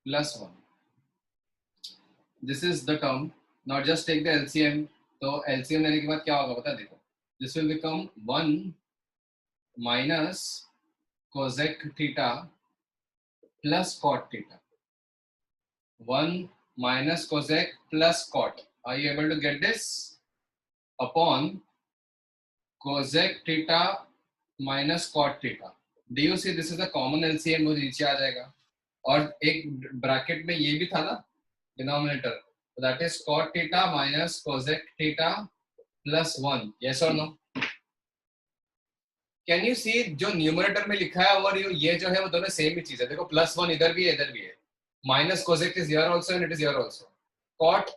plus 1. This is the term. Now just take the LCM. तो LCM लेने के बाद क्या होगा बता देखो. This will become 1 minus cosec theta plus cot theta. 1 minus cosec plus cot. Are you able to get this? Upon cosec theta minus cot theta. Do you see this is a common LCM? वो नीचे आ जाएगा. और एक bracket में ये भी था ना, denominator. So that is cot theta minus cosec theta plus 1. Yes or no? Can you see जो न्यूमरेटर में लिखा है और ये जो है वो दोनों सेम ही चीज है. देखो प्लस 1 इधर भी है इधर भी है. Minus cosec is here also and it is here also. Cot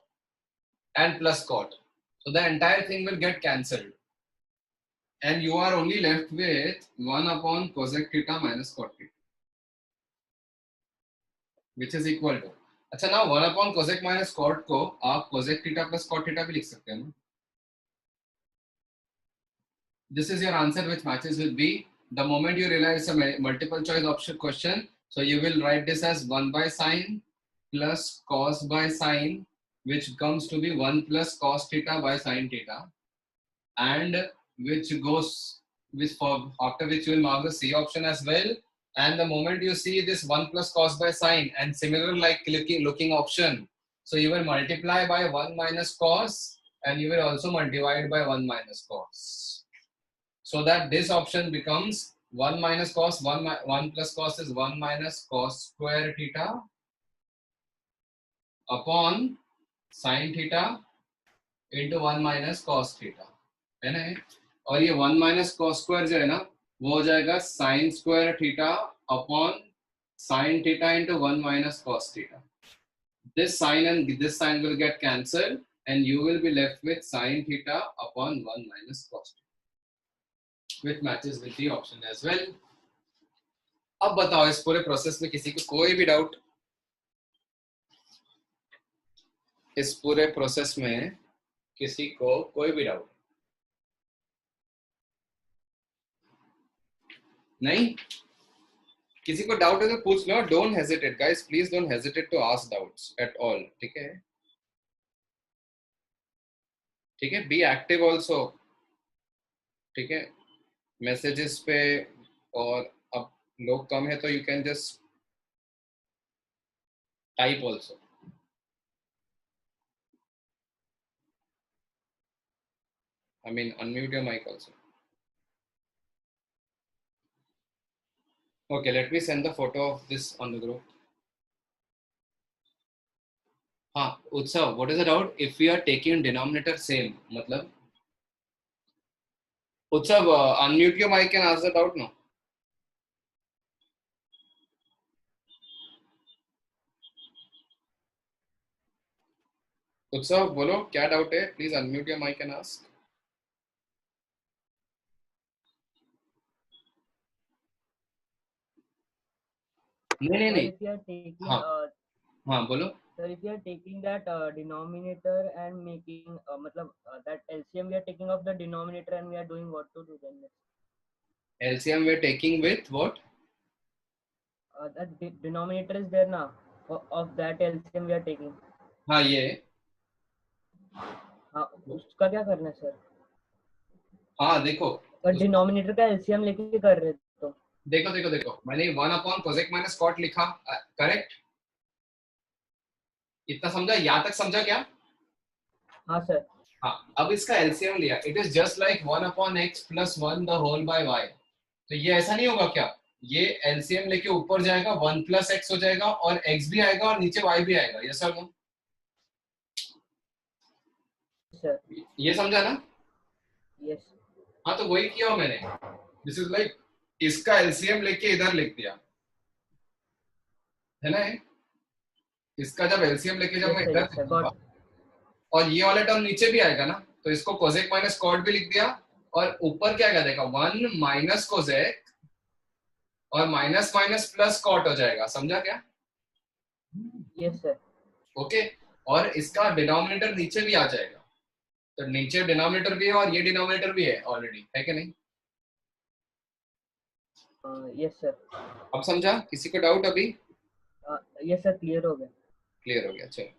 and plus cot. So the entire thing will get cancelled. And you are only left with 1 upon cosec theta minus cot theta. Which is equal to. अच्छा ना 1 upon cosec minus cot को आप cosec theta plus cot theta भी लिख सकते हैं ना. This is your answer which matches with B. The moment you realize a multiple choice option question, so you will write this as 1 by sine plus cos by sine, which comes to be 1 plus cos theta by sine theta, and which goes with for after which you will mark the C option as well. And the moment you see this 1 plus cos by sine and similar like looking option, so you will multiply by 1 minus cos and you will also divide by 1 minus cos. So that this option becomes 1 minus cos, 1 plus cos is 1 minus cos square theta upon sin theta into 1 minus cos theta. है ना. और ये 1 minus cos square जो है ना वो हो जाएगा sin square theta upon sin theta into 1 minus cos theta. This sin and this sin will get cancelled and you will be left with sin theta upon 1 minus cos theta, which matches with the option as well. अब बताओ इस पूरे process में किसी को कोई भी doubt? इस पूरे प्रोसेस में किसी को कोई भी डाउट नहीं? किसी को डाउट है तो पूछ लो. Don't hesitate guys, please don't hesitate to ask doubts at all. ठीक है, ठीक है. Be active also. ठीक है, मैसेजेस पे. और अब लोग कम है तो you can just type also. I mean, unmute your mic also. Okay, let me send the photo of this on the group. हाँ Utsav, what is the doubt? If we are taking denominator same, मतलब Utsav unmute your mic and answer the doubt no. Utsav बोलो क्या डाउट है, please unmute your mic and ask. नहीं नहीं Sir, नहीं. if you are taking, हाँ हाँ बोलो. sir, if you are taking that denominator and making, matlab, that LCM we are taking of the denominator and we are doing what to do then? LCM we are taking with what? That denominator is there now. Of that LCM we are taking. हाँ ये. हाँ, उसका क्या करना है sir? हाँ देखो. और डिनोमिनेटर का LCM लेके कर रहे तो. देखो देखो देखो, मैंने 1 अपॉन कोसेक माइनस कॉट लिखा, करेक्ट? इतना समझा? यहाँ तक समझा क्या? हाँ सर. हाँ, अब इसका एलसीएम लिया. It is just like 1 upon x plus 1 the whole by y. तो ये ऐसा नहीं होगा क्या? ये एलसीएम लेके ऊपर जाएगा, 1 प्लस एक्स हो जाएगा और एक्स भी आएगा और नीचे वाई भी आएगा. यस और नो? सर. ये समझा ना? यस. हाँ तो वही किया मैंने. दिस इज लाइक इसका एलसीएम लेके इधर लिख दिया है ना. इसका जब एलसीएम लेके जब मैं इधर लिखूंगा और ये वाला टर्म नीचे भी आएगा ना, तो इसको कोसेक माइनस कॉट भी लिख दिया और ऊपर क्या कर देगा, 1 माइनस कोसेक और माइनस माइनस प्लस कॉट हो जाएगा. समझा क्या? Yes sir. ओके. और इसका डिनोमिनेटर नीचे भी आ जाएगा. तो नीचे डिनोमिनेटर भी है और ये डिनोमिनेटर भी है ऑलरेडी, है कि नहीं? Yes sir. अब समझा? किसी को डाउट अभी? यस सर, क्लियर हो गया. क्लियर हो गया. चलो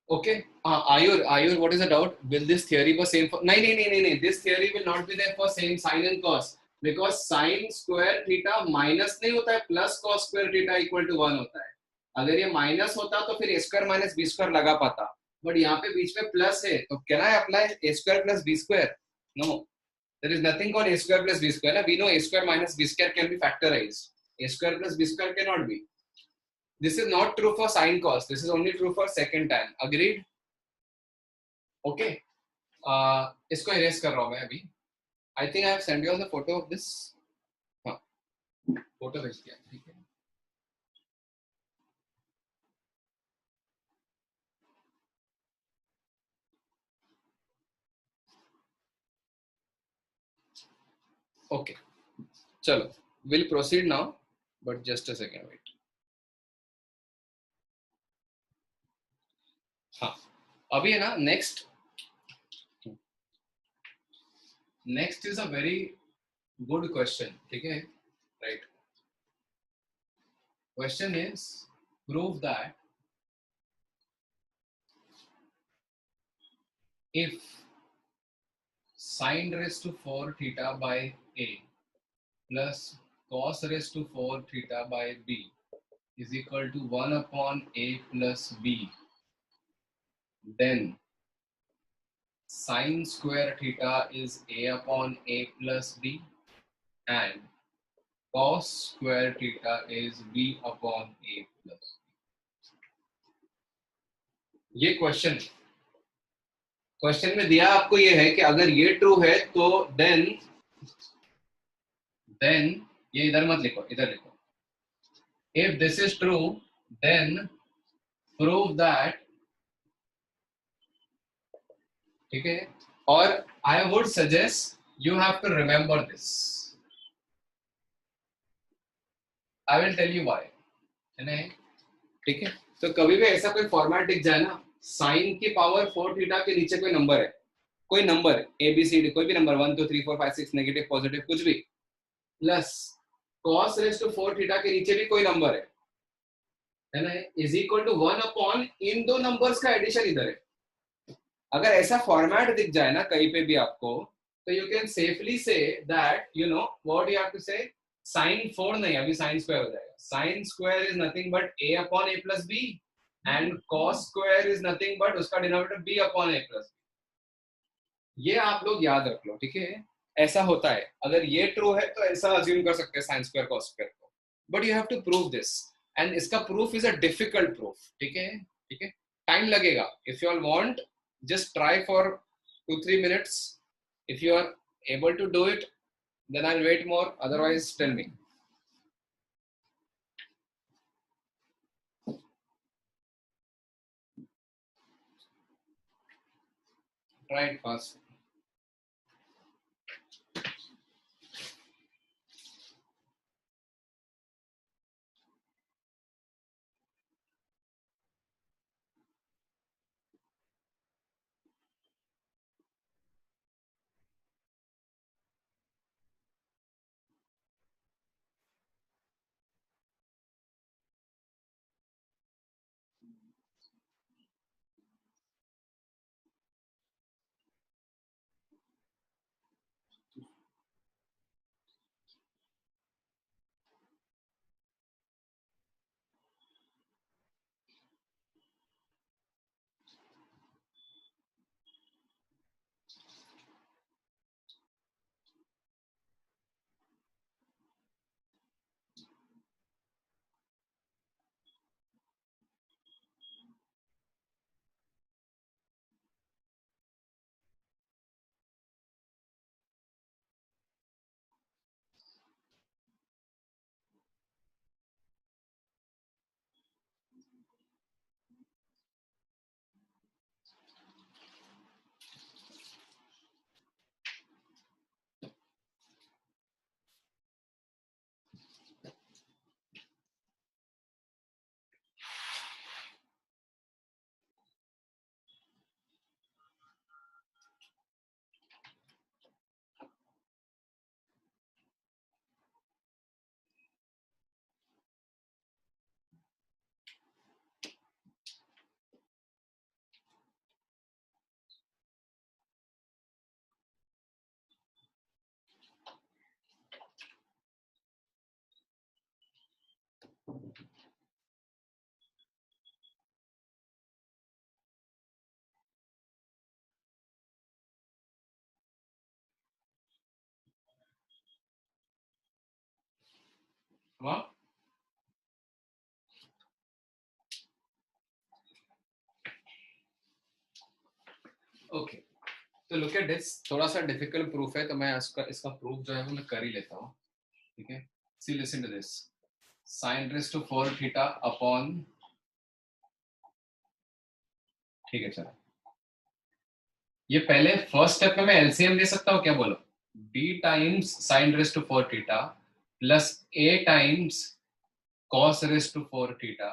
okay. Ayur what is the doubt? Will this theory be same for? नहीं. This theory will not be there for same sin and cos, because sin square theta minus नहीं होता है, plus cos square theta equal to 1 होता है. अगर ये minus होता तो फिर a square minus b square लगा पाता, बट यहाँ पे बीच में प्लस है, तो can I apply a square plus b square? No, there is nothing called a square plus b square. We know a square minus b square can be factorized. A square plus b square cannot be. This is not true for sin cos. This is only true for second tan. Agreed? Okay. इसको erase कर रहा हूँ मैं अभी. I think I have sent you all the photo of this. हाँ, photo भेज दिया. ठीक है. Okay. चलो. We'll proceed now, but just a second. Wait. हाँ. अभी है ना next is a very good question. ठीक है, right? Question is, prove that if sin raised to 4 theta by a plus cos raised to 4 theta by b is equal to 1 upon a plus b, then sin square theta is a upon a plus b and cos square theta is b upon a plus b. ये question में दिया आपको ये है कि अगर ये true है तो देन ये इधर मत लिखो, इधर लिखो. If this is true, then prove that. ठीक है. और I would suggest you have to remember this. I will tell you why. है ना? ठीक है. तो कभी भी ऐसा कोई फॉर्मेट दिख जाए ना, साइन की पावर 4 थीटा के नीचे कोई नंबर है, कोई number a b c d, कोई भी नंबर 1 2 3 4 5 6 नेगेटिव पॉजिटिव कुछ भी, plus cos raise to 4 theta के नीचे भी कोई नंबर है ना, इज इक्वल टू 1 अपॉन इन दो नंबर्स का एडिशन इधर है. अगर ऐसा फॉर्मेट दिख जाए ना कहीं पे भी आपको, तो you can safely say that you know what you have to say, sin 4 नहीं, अभी sin स्क्वायर हो जाएगा. sin square is nothing but a upon a plus b and cos square is nothing but उसका denominator b upon a plus b. ये आप लोग याद रख लो. ठीक है, ऐसा होता है. अगर ये ट्रू है तो ऐसा अज्यूम कर सकते हैं sin स्क्वायर cos स्क्वायर को. But you have to prove this, and इसका proof is a difficult proof. ठीक है, ठीक है, टाइम लगेगा. If you all want, just try for 2-3 minutes. If you are able to do it, then I'll wait more. Otherwise, tell me. Try it fast. Come on. Okay. तो look at this. थोड़ा सा difficult proof है, तो मैं इसका proof जो है वो मैं कर ही लेता हूँ. ठीक है, see listen to this. sin raised to 4 theta upon, ठीक है चलो, ये पहले फर्स्ट स्टेप में मैं एलसीएम ले सकता हूँ क्या, बोलो. b times sin raised to 4 theta plus a times cos raised to 4 theta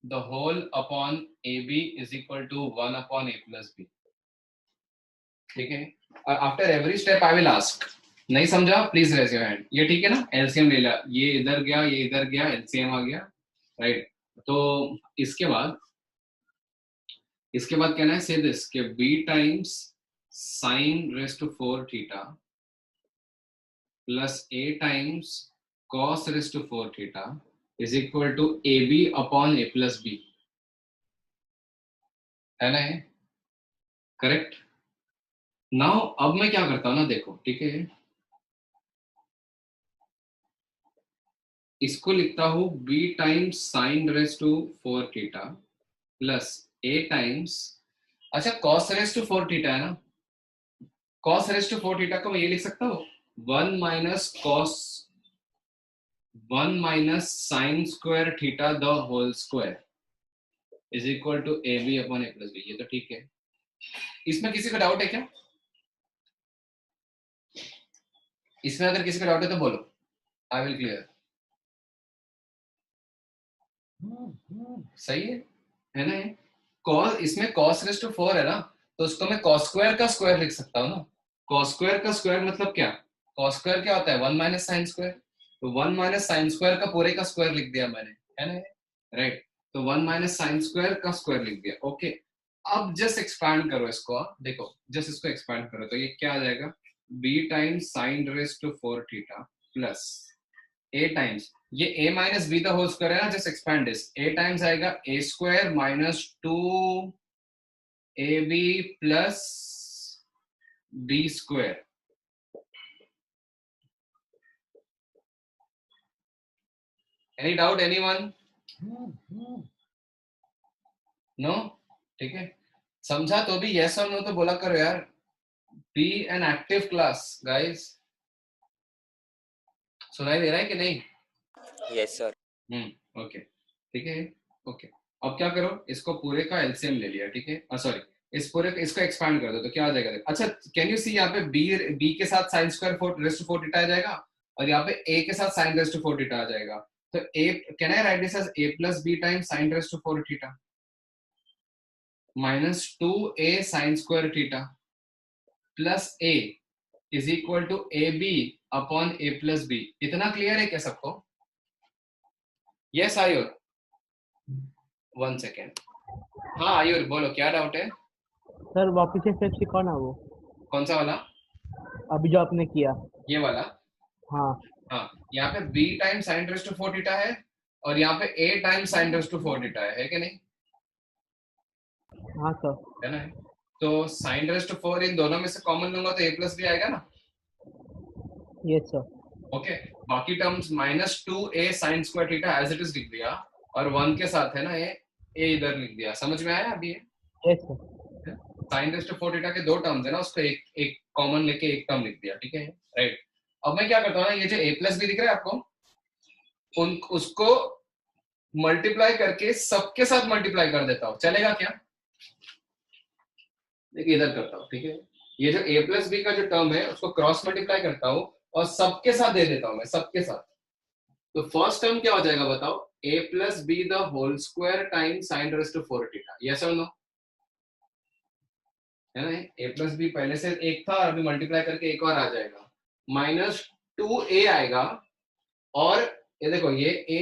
the whole upon ab is equal to 1 upon a plus b. ठीक है, और after every step I will ask, नहीं समझा प्लीज रेज योर हैंड. ये ठीक है ना, LCM ले लिया, ये इधर गया, ये इधर गया, एलसीएम आ गया, राइट. तो इसके बाद कहना है, से दिस कि b times sin raised to 4 theta plus a times cos raised to 4 theta is equal to ab upon a plus b. है ना, करेक्ट. नाउ अब मैं क्या करता हूं ना, देखो, ठीक है, इसको लिखता हूं b times sin raised to 4 theta plus a times, अच्छा cos raised to 4 थीटा है ना, cos raised to 4 थीटा को मैं ये लिख सकता हूँ 1 minus sin square theta the whole square is equal to A B upon A plus b. ये तो ठीक है. इसमें किसी का डाउट है क्या? इसमें अगर किसी का डाउट है तो बोलो, आई विल क्लियर. सही है ना. कॉस, इसमें cos रेस्ट टू 4 है ना, तो उसको मैं cos स्क्वायर का स्क्वायर लिख सकता हूँ ना. cos स्क्वायर का स्क्वायर मतलब क्या, cos स्क्वायर क्या होता है 1 माइनस साइन स्क्वायर. तो 1 माइनस साइन स्क्वायर का पूरे का स्क्वायर लिख दिया मैंने, है ना, राइट. तो 1 माइनस साइन स्क्वायर का स्क्वायर लिख दिया. ओके, अब जस्ट एक्सपैंड करो इसको, देखो जस्ट इसको एक्सपैंड करो तो ये क्या आ जाएगा, b times sin raise to 4 theta plus a times, ये a minus b the whole square है ना, just expand this, a times आएगा a square minus 2ab plus b square. Any doubt anyone? No? ठीक है, समझा तो भी yes और नो तो बोला करो यार. Be an active class guys. सुनाई दे रहा है कि नहीं? Yes, sir. ओके, ठीक है. ओके, अब क्या करो, इसको पूरे का एलसीएम ले लिया, ठीक है. सॉरी, इस पूरे इसको एक्सपांड कर दो तो क्या आ जाएगा. अच्छा, कैन यू सी यहाँ पे बी के साथ sine square raised to 4 theta आ जाएगा और यहाँ पे ए के साथ साइन रेस्ट टू 4 थीटा आ जाएगा. तो A, can I write this as A plus B times sine raised to 4 theta minus 2a sine square theta plus a is equal to A B upon A plus B. इतना clear है क्या सबको? Yes Ayur, 1 second. हाँ आयुर बोलो, क्या डाउट है? Sir वापस से स्टेप सिखाओ ना वो, कौन सा वाला? अभी जो आपने किया. ये वाला. हाँ हाँ, यहाँ पे b time sine race to 4 theta है और यहाँ पे a time sine race to 4 theta है कि नहीं? हाँ सर. है ना? तो साइन रेस टू 4 इन दोनों में से कॉमन लूंगा तो a प्लस बी आएगा ना. Yes sir. ओके, बाकी terms minus 2a sine square theta as it is लिख दिया और 1 के साथ है ना ये a इधर लिख दिया. समझ में आया अभी? Yes sir. Sine race to 4 theta के दो टर्म्स है ना, उसको एक कॉमन लेके एक टर्म लिख दिया. ठीक है, राइट. अब मैं क्या करता हूँ ना, ये जो a प्लस बी दिख रहा है आपको, उसको मल्टीप्लाई करके सबके साथ मल्टीप्लाई कर देता हूँ. चलेगा क्या? देखिए इधर करता हूँ. ठीक है, ये जो a प्लस बी का जो टर्म है उसको क्रॉस मल्टीप्लाई करता हूँ और सबके साथ दे देता हूँ मैं, सबके साथ. तो फर्स्ट टर्म क्या हो जाएगा बताओ? a plus B the whole square time sine race to 4 theta. Yes और नो? है ना? a प्लस बी पहले से एक था, अभी मल्टीप्लाई करके एक और आ जाएगा, माइनस 2a आएगा. और ये देखो, ये a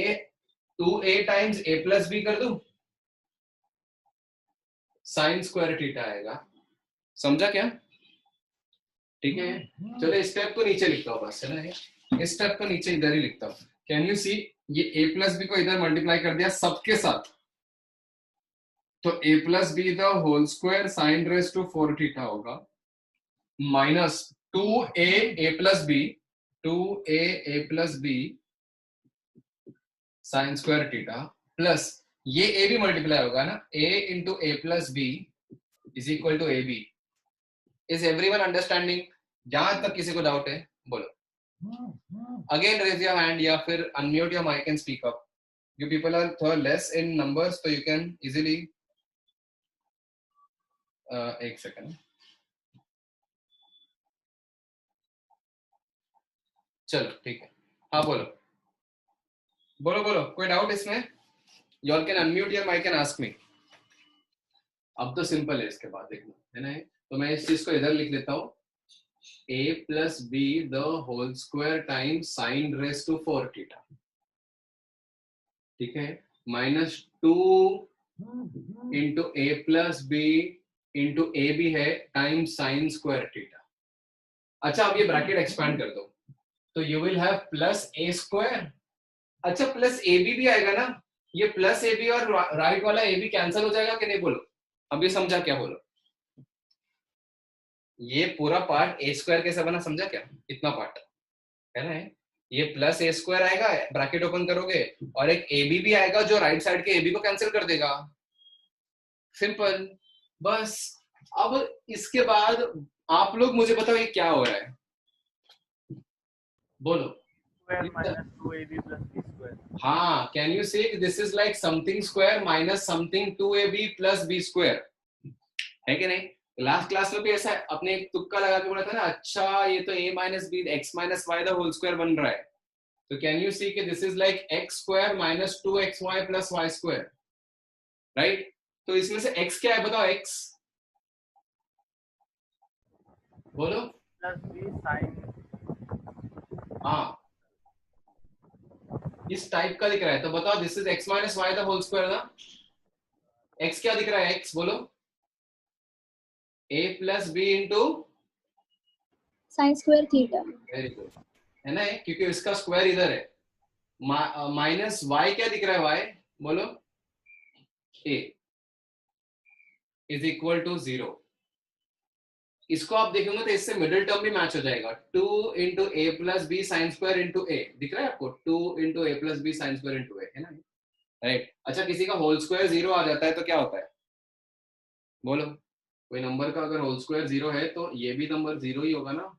2a times a plus b कर दूं, साइन स्क्वायर थीटा आएगा. समझा क्या? ठीक है, चलो इस स्टेप को नीचे लिखता हूँ बस, है ना? इस स्टेप को नीचे इधर ही लिखता हूँ. कैन यू सी, ये a प्लस बी को इधर मल्टीप्लाई कर दिया सबके साथ, तो a plus B the whole square sine race to 4 theta होगा minus 2a a plus B, 2a a plus B sine square theta plus ये a भी मल्टीप्लाई होगा ना, a into a plus B is equal to A B. Is everyone understanding? जहां तक किसी को doubt है बोलो. अगेन रेज योर हैंड या फिर unmute your mic and speak up. You people are थोड़ा लेस इन नंबर्स, तो यू कैन इजीली. एक सेकंड, चलो ठीक है. हाँ बोलो बोलो बोलो, कोई डाउट इसमें? You all can unmute your mic and ask me. अब तो सिंपल है, इसके बाद देखना, है ना? तो मैं इस चीज को इधर लिख लेता हूँ, a plus B the whole square time sine race to 4 theta. ठीक है, minus 2 into a plus b into a b है टाइम साइन स्क्वायर थीटा. अच्छा, अब ये ब्रैकेट एक्सपैंड कर दो तो you will have plus a square. अच्छा, प्लस ए बी भी आएगा ना, ये प्लस ए बी और राइट वाला ए बी कैंसिल हो जाएगा कि नहीं? बोलो अभी, समझा क्या? बोलो, ये पूरा पार्ट ए स्क्वायर कैसे बना, समझा क्या? इतना पार्ट है ना, ये प्लस ए स्क्वायर आएगा, ब्रैकेट ओपन करोगे, और एक ए बी भी आएगा जो राइट साइड के ए बी को कैंसिल कर देगा. सिंपल, बस. अब इसके बाद आप लोग मुझे बताओ ये क्या हो रहा है, बोलो. हाँ, कैन यू से this is like something square minus something 2ab plus b square, है कि नहीं? लास्ट क्लास में भी ऐसा अपने एक तुक्का लगा के बोला था ना, अच्छा ये तो a minus b x minus y the whole square बन रहा है. तो कैन यू सी कि this is like x square minus 2xy plus y square, right? तो इसमें से x क्या है बताओ? x बोलो. Plus B sine. हाँ, इस टाइप का दिख रहा है, तो बताओ this is x minus y the whole square ना. x क्या दिख रहा है? x बोलो. a plus b into sine square theta. Very good, है ना? क्योंकि इसका स्क्वायर इधर है. माइनस y क्या दिख रहा है? y बोलो. a is equal to 0. इसको आप देखेंगे तो इससे मिडिल टर्म भी मैच हो जाएगा, 2 into A plus B sine square into A, दिख रहा है आपको, 2 into A plus B sine square into A, है ना, राइट। अच्छा किसी का होल स्क्वायर 0 आ जाता है तो क्या होता है, बोलो, कोई नंबर का अगर होल स्क्वायर 0 है तो ये भी नंबर 0 ही होगा ना,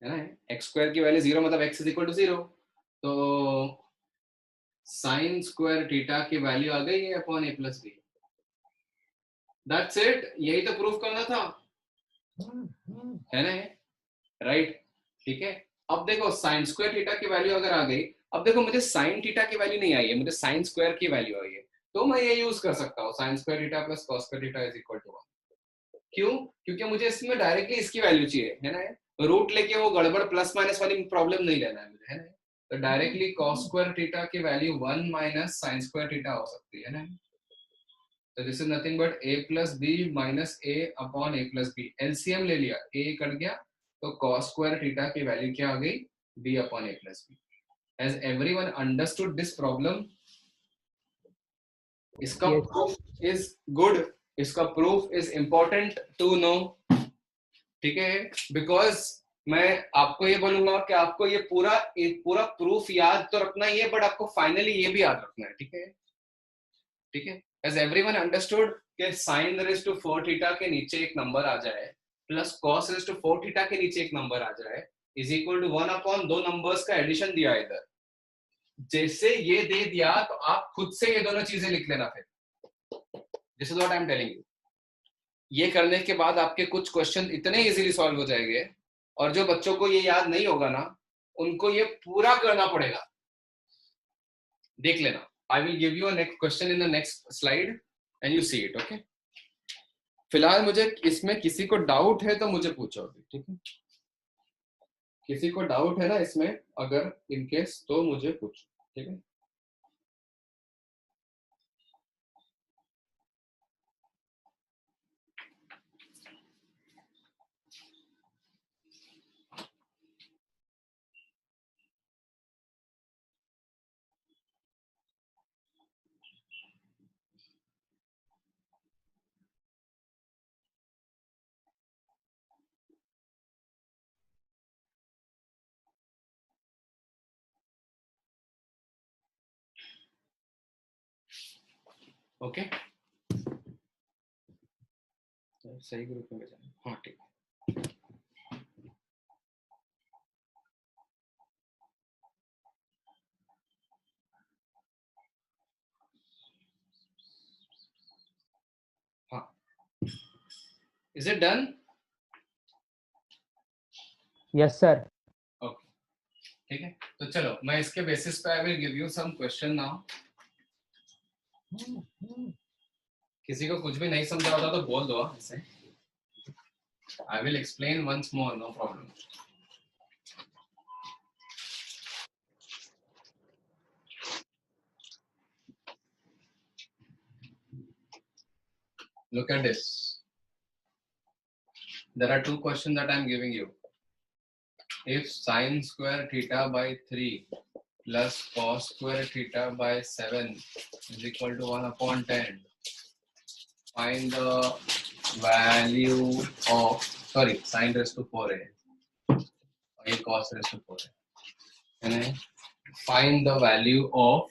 है ना। एक्स स्क्वायर की वैल्यू 0 मतलब एक्स इज इक्वल टू 0, तो साइन स्क्वायर थीटा की वैल्यू आ गई है upon A plus b, that's it, यही तो प्रूफ करना था, है ना, राइट, ठीक है। अब देखो साइन स्क्वायर थीटा की वैल्यू अगर आ गई, अब देखो मुझे साइन थीटा की वैल्यू नहीं आई है, मुझे साइन स्क्वायर की वैल्यू आई है, तो मैं ये यूज कर सकता हूँ, sine square theta plus cos square theta is equal to 1। क्यों, क्योंकि मुझे इसमें डायरेक्टली इसकी वैल्यू चाहिए, है ना, रूट लेके वो गड़बड़ प्लस माइनस वाली प्रॉब्लम नहीं लेना है मुझे, है ना, तो डायरेक्टली कॉस स्क्वायर थीटा की value 1 minus sine square theta हो सकती है ना, तो this is nothing but a plus b minus a upon a plus b, LCM ले लिया, a कट गया तो cos स्क्वायर थीटा की वैल्यू क्या आ गई, b upon a plus b. Has everyone understood this problem? इसका Yes. प्रूफ इज गुड, इसका proof is important to know, ठीक है, बिकॉज मैं आपको ये बोलूंगा कि आपको ये पूरा प्रूफ याद तो रखना ही है, बट आपको फाइनली ये भी याद रखना है, ठीक है, ठीक है। Has everyone understood कि sin raised to 4 थीटा के नीचे एक नंबर आ जाए plus cos raised to 4 theta के नीचे एक नंबर आ जाए इज इक्वल टू 1 अपॉन दो नंबर्स का एडिशन दिया है इधर, जैसे ये दे दिया तो आप खुद से ये दोनों चीजें लिख लेना फिर, this is what I am telling you. ये करने के बाद आपके कुछ क्वेश्चन इतने इजीली सॉल्व हो जाएंगे, और जो बच्चों को ये याद नहीं होगा ना उनको ये पूरा करना पड़ेगा, देख लेना। I will give you a next question in the next slide and you see it, okay? फिलहाल मुझे इसमें किसी को डाउट है तो मुझे पूछो अभी, ठीक है, किसी को डाउट है ना इसमें अगर इन केस तो मुझे पूछो, ठीक है। ओके, सही ग्रुप में भेजा, हाँ ठीक है। हाँ, is it done? Yes, sir. Okay, ठीक है, तो चलो मैं इसके बेसिस पे I will give you some question now. किसी को कुछ भी नहीं समझा होता तो बोल दो ऐसे, I will explain once more, no problem. Look at this. There are two questions that I am giving you. If sine square theta by 3 plus cos square theta by 7 is equal to 1 upon 10, find the value of, sorry, sine raised to 4a, or cos raised to 4a, and find the value of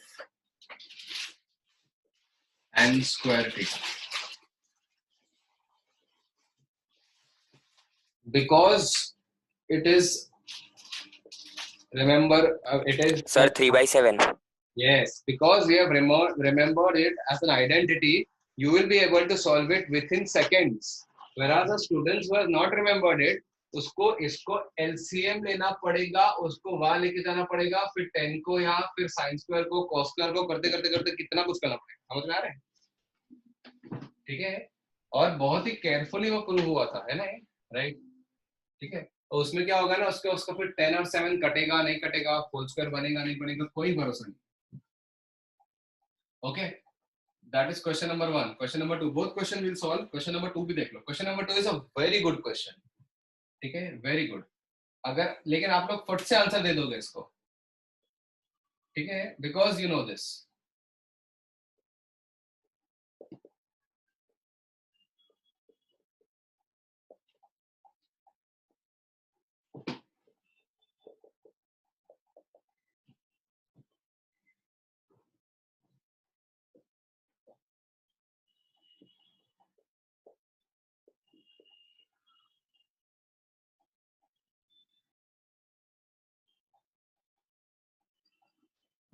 n square theta. Because it is, remember, it is, Sir, 3/7. yes, because we have remembered it as an identity, you will be able to solve it within seconds, whereas the students who have not remembered it, उसको इसको LCM लेना पड़ेगा, उसको वहां लेके जाना पड़ेगा, फिर 10 को यहाँ, फिर sin स्क्वायर को cos स्क्वायर को करते करते करते कितना कुछ करना पड़ेगा, समझ में आ रहा है, ठीक है, और बहुत ही केयरफुली वो प्रूव हुआ था, है ना, राइट, ठीक है। तो उसमें क्या होगा ना, उसका फिर 10 और 7 कटेगा नहीं कटेगा, होल स्क्वायर बनेगा नहीं बनेगा, कोई भरोसा नहीं, okay. That is question number 1। Question number 2, both question will solve. Question number 2 भी देख लो। Question number 2 is a very good question, ठीक है, वेरी गुड। अगर लेकिन आप लोग फट से आंसर दे दोगे इसको, ठीक है, because you know this.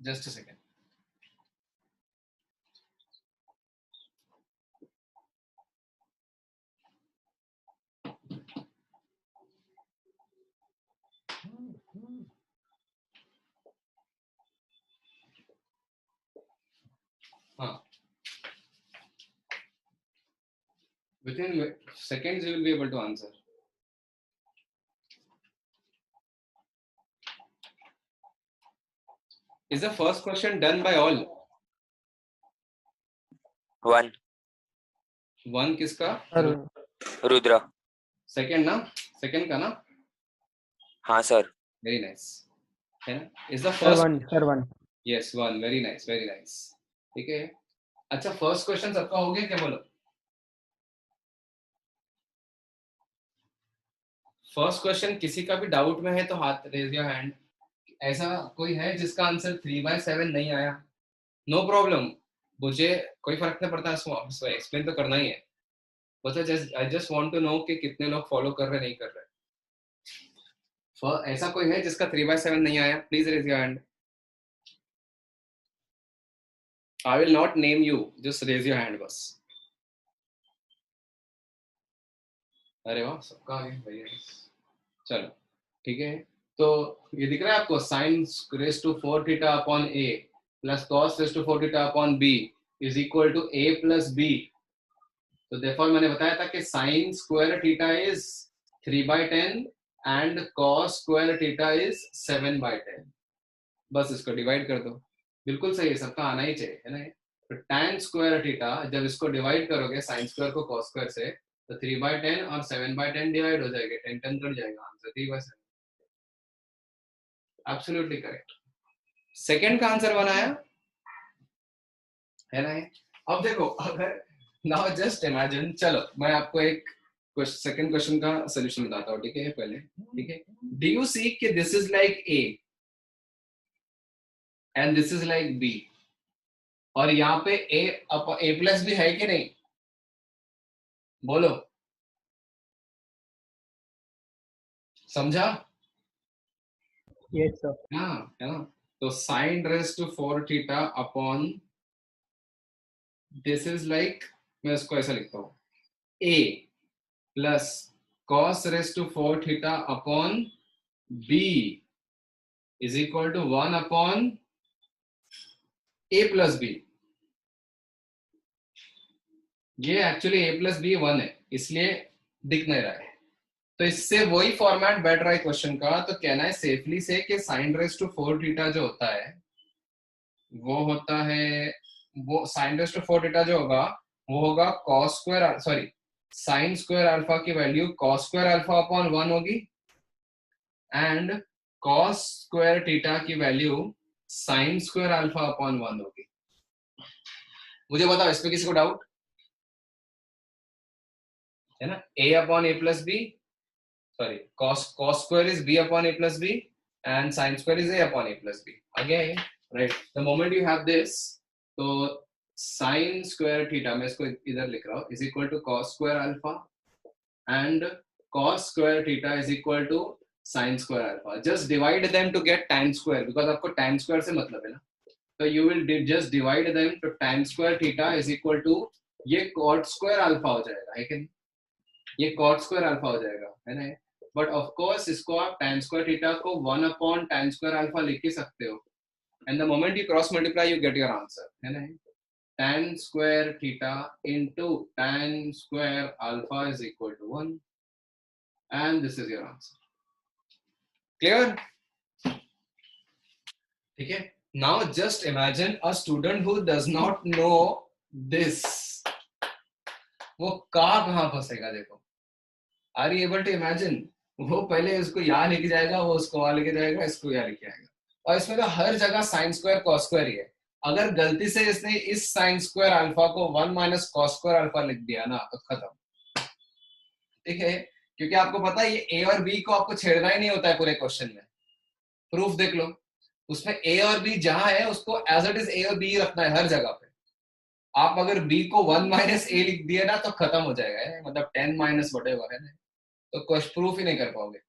Just a second. हाँ, within seconds you will be able to answer. Is the first question done by all? One. One किसका? Sir Rudra. Second ना? Second का ना? हाँ सर. Very nice. है ना? Is the sir first? One. Yes, one. Very nice, very nice. ठीक है. अच्छा, first question सबका हो गया क्या बोलो? First question किसी का भी डाउट में है तो हाथ raise your hand. ऐसा कोई है जिसका आंसर 3/7 नहीं आया? नो प्रॉब्लम, मुझे कोई फर्क नहीं पड़ता, इसको एक्सप्लेन तो करना ही है. बस I just want to know कि कितने लोग फॉलो कर रहे नहीं कर रहे. ऐसा कोई है जिसका 3/7 नहीं आया? Please raise your hand. I will not name you, just raise your hand बस. अरे वाह, सबका आ गया भैया. चलो ठीक है. तो ये दिख रहा है आपको, sin raised to 4 theta upon a plus cos raised to 4 theta upon b is equal to a plus b. तो therefore मैंने बताया था कि sin square theta is 3/10 and cos square theta is 7/10. बस इसको डिवाइड कर दो. बिल्कुल सही है, सबका आना ही चाहिए, है ना. तो tan square theta जब इसको डिवाइड करोगे sin square को cos square से, तो 3/10 और 7/10 डिवाइड हो जाएगा, 10 कट जाएगा, आंसर 3/7. Absolutely correct. सेकंड का आंसर बनाया है ना. अब देखो, अगर नाउ जस्ट इमेजिन, चलो मैं आपको एक सेकंड क्वेश्चन का सॉल्यूशन बताता हूँ. ठीक है पहले, ठीक है. डू यू सी कि this is like a and this is like b, और यहाँ पे ए प्लस बी है कि नहीं? बोलो, समझा? Yes sir. हाँ, है ना. तो sin raised to 4 theta upon this is like, मैं इसको ऐसा लिखता हूँ, a plus cos raised to 4 theta upon b is equal to 1 upon a plus b. ये एक्चुअली a plus b 1 है, इसलिए दिख नहीं रहा है. तो इससे वही फॉर्मेट बैठ रहा है क्वेश्चन का. तो कहना है सेफली से कि sin raised to 4 theta जो होता है वो होता है, वो sin raised to 4 theta जो होगा वो होगा cos square, sorry sin square alpha की value cos square alpha upon 1 होगी, एंड cos square theta की value sin square alpha upon 1 होगी. मुझे बताओ, इसमें किसी को डाउट है ना? a upon a plus b, sorry, cos square is b upon a plus b and sin square is a upon a plus b. Again, right, the moment you have this, तो sin square theta, मैं इसको इधर लिख रहा हूँ, is equal to cos square alpha and cos square theta is equal to sin square alpha. Just divide them to get tan square, because आपको tan square से मतलब है ना. तो you will just divide them to tan square theta is equal to, ये cot square alpha हो जाएगा, है कि नहीं? ये cot square alpha हो जाएगा, है ना. बट ऑफ कोर्स इसको आप tan square theta को 1 upon tan square alpha लिख ही सकते हो, and the moment you cross multiply you get your answer, है ना. tan square theta into tan square alpha is equal to 1, and this is your answer. Clear? ठीक है. Now just imagine a student who does not know this, वो कहाँ फंसेगा. देखो, are you able to imagine? वो पहले उसको यहाँ लेके जाएगा, वो उसको वहां लेके जाएगा, इसको यहाँ लेके आएगा, और इसमें तो हर जगह साइन स्क्वायर कॉस स्क्वायर ही है. अगर गलती से इसने इस साइन स्क्वायर अल्फा को 1 माइनस कॉस स्क्वायर अल्फा लिख दिया ना, तो खत्म. ठीक है, क्योंकि आपको पता है ये ए और बी को आपको छेड़ना ही नहीं होता है पूरे क्वेश्चन में. प्रूफ देख लो, उसमें ए और बी जहां है उसको एज इट इज ए और बी रखना है हर जगह पे. आप अगर बी को 1 माइनस ए लिख दिया ना तो खत्म हो जाएगा, मतलब 10 माइनस वटेवर है ना, तो कुछ प्रूफ ही नहीं कर पाओगे.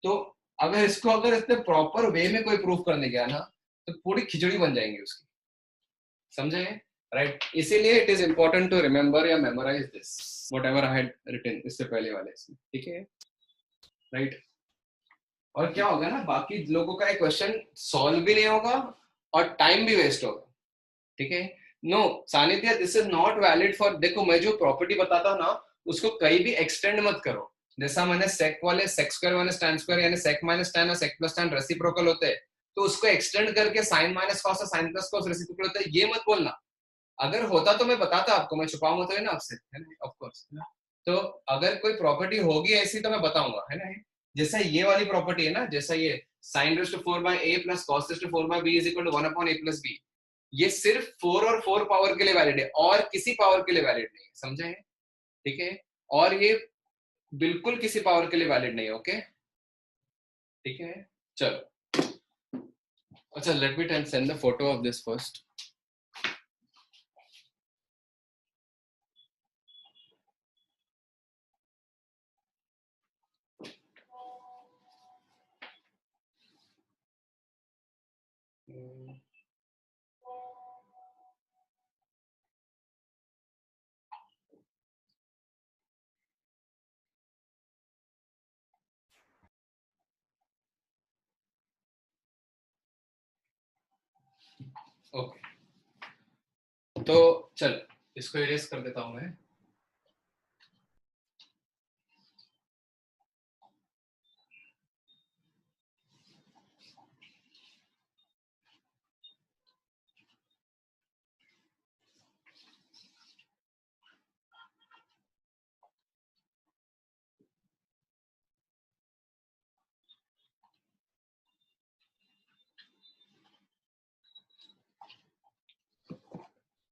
तो अगर इसको, अगर इसने प्रॉपर वे में कोई प्रूफ करने गया ना, तो पूरी खिचड़ी बन जाएंगी उसकी, समझे? राइट, इसीलिए it is important to remember या memorise this whatever I had written इससे पहले वाले इसमें, ठीक है? राइट, और क्या होगा ना, बाकी लोगों का एक क्वेश्चन सॉल्व भी नहीं होगा और टाइम भी वेस्ट होगा, ठीक है? नो सानिध्य, this is not valid for, देखो मैं जो प्रॉपर्टी बताता हूँ ना उसको कहीं भी एक्सटेंड मत करो। जैसा मैंने सेक वाले sec square minus tan square यानी सेक माइनस tan और सेक प्लस tan रेसिप्रोकल होते हैं, तो उसको एक्सटेंड करके साइन माइनस कॉस और साइन प्लस कॉस रेसिप्रोकल होता है, ये मत बोलना। अगर होता तो मैं बताता आपको, मैं छुपाऊंगा तो है ना आपसे, है ना, ऑफ कोर्स। तो अगर कोई प्रॉपर्टी होगी ऐसी तो मैं बताऊंगा, है ना? जैसा ये वाली प्रॉपर्टी है ना, जैसा ये sin raised to 4/a plus cos raised to 4/b is equal to 1/a plus b, ये सिर्फ 4 और 4 पावर के लिए वैलिड है और किसी पावर के लिए वैलिड नहीं है, समझे? ठीक है, और ये बिल्कुल किसी पावर के लिए वैलिड नहीं है, ओके? ठीक है, चलो अच्छा, let me send the photo of this first. Okay, तो चल इसको इरेज कर देता हूं मैं।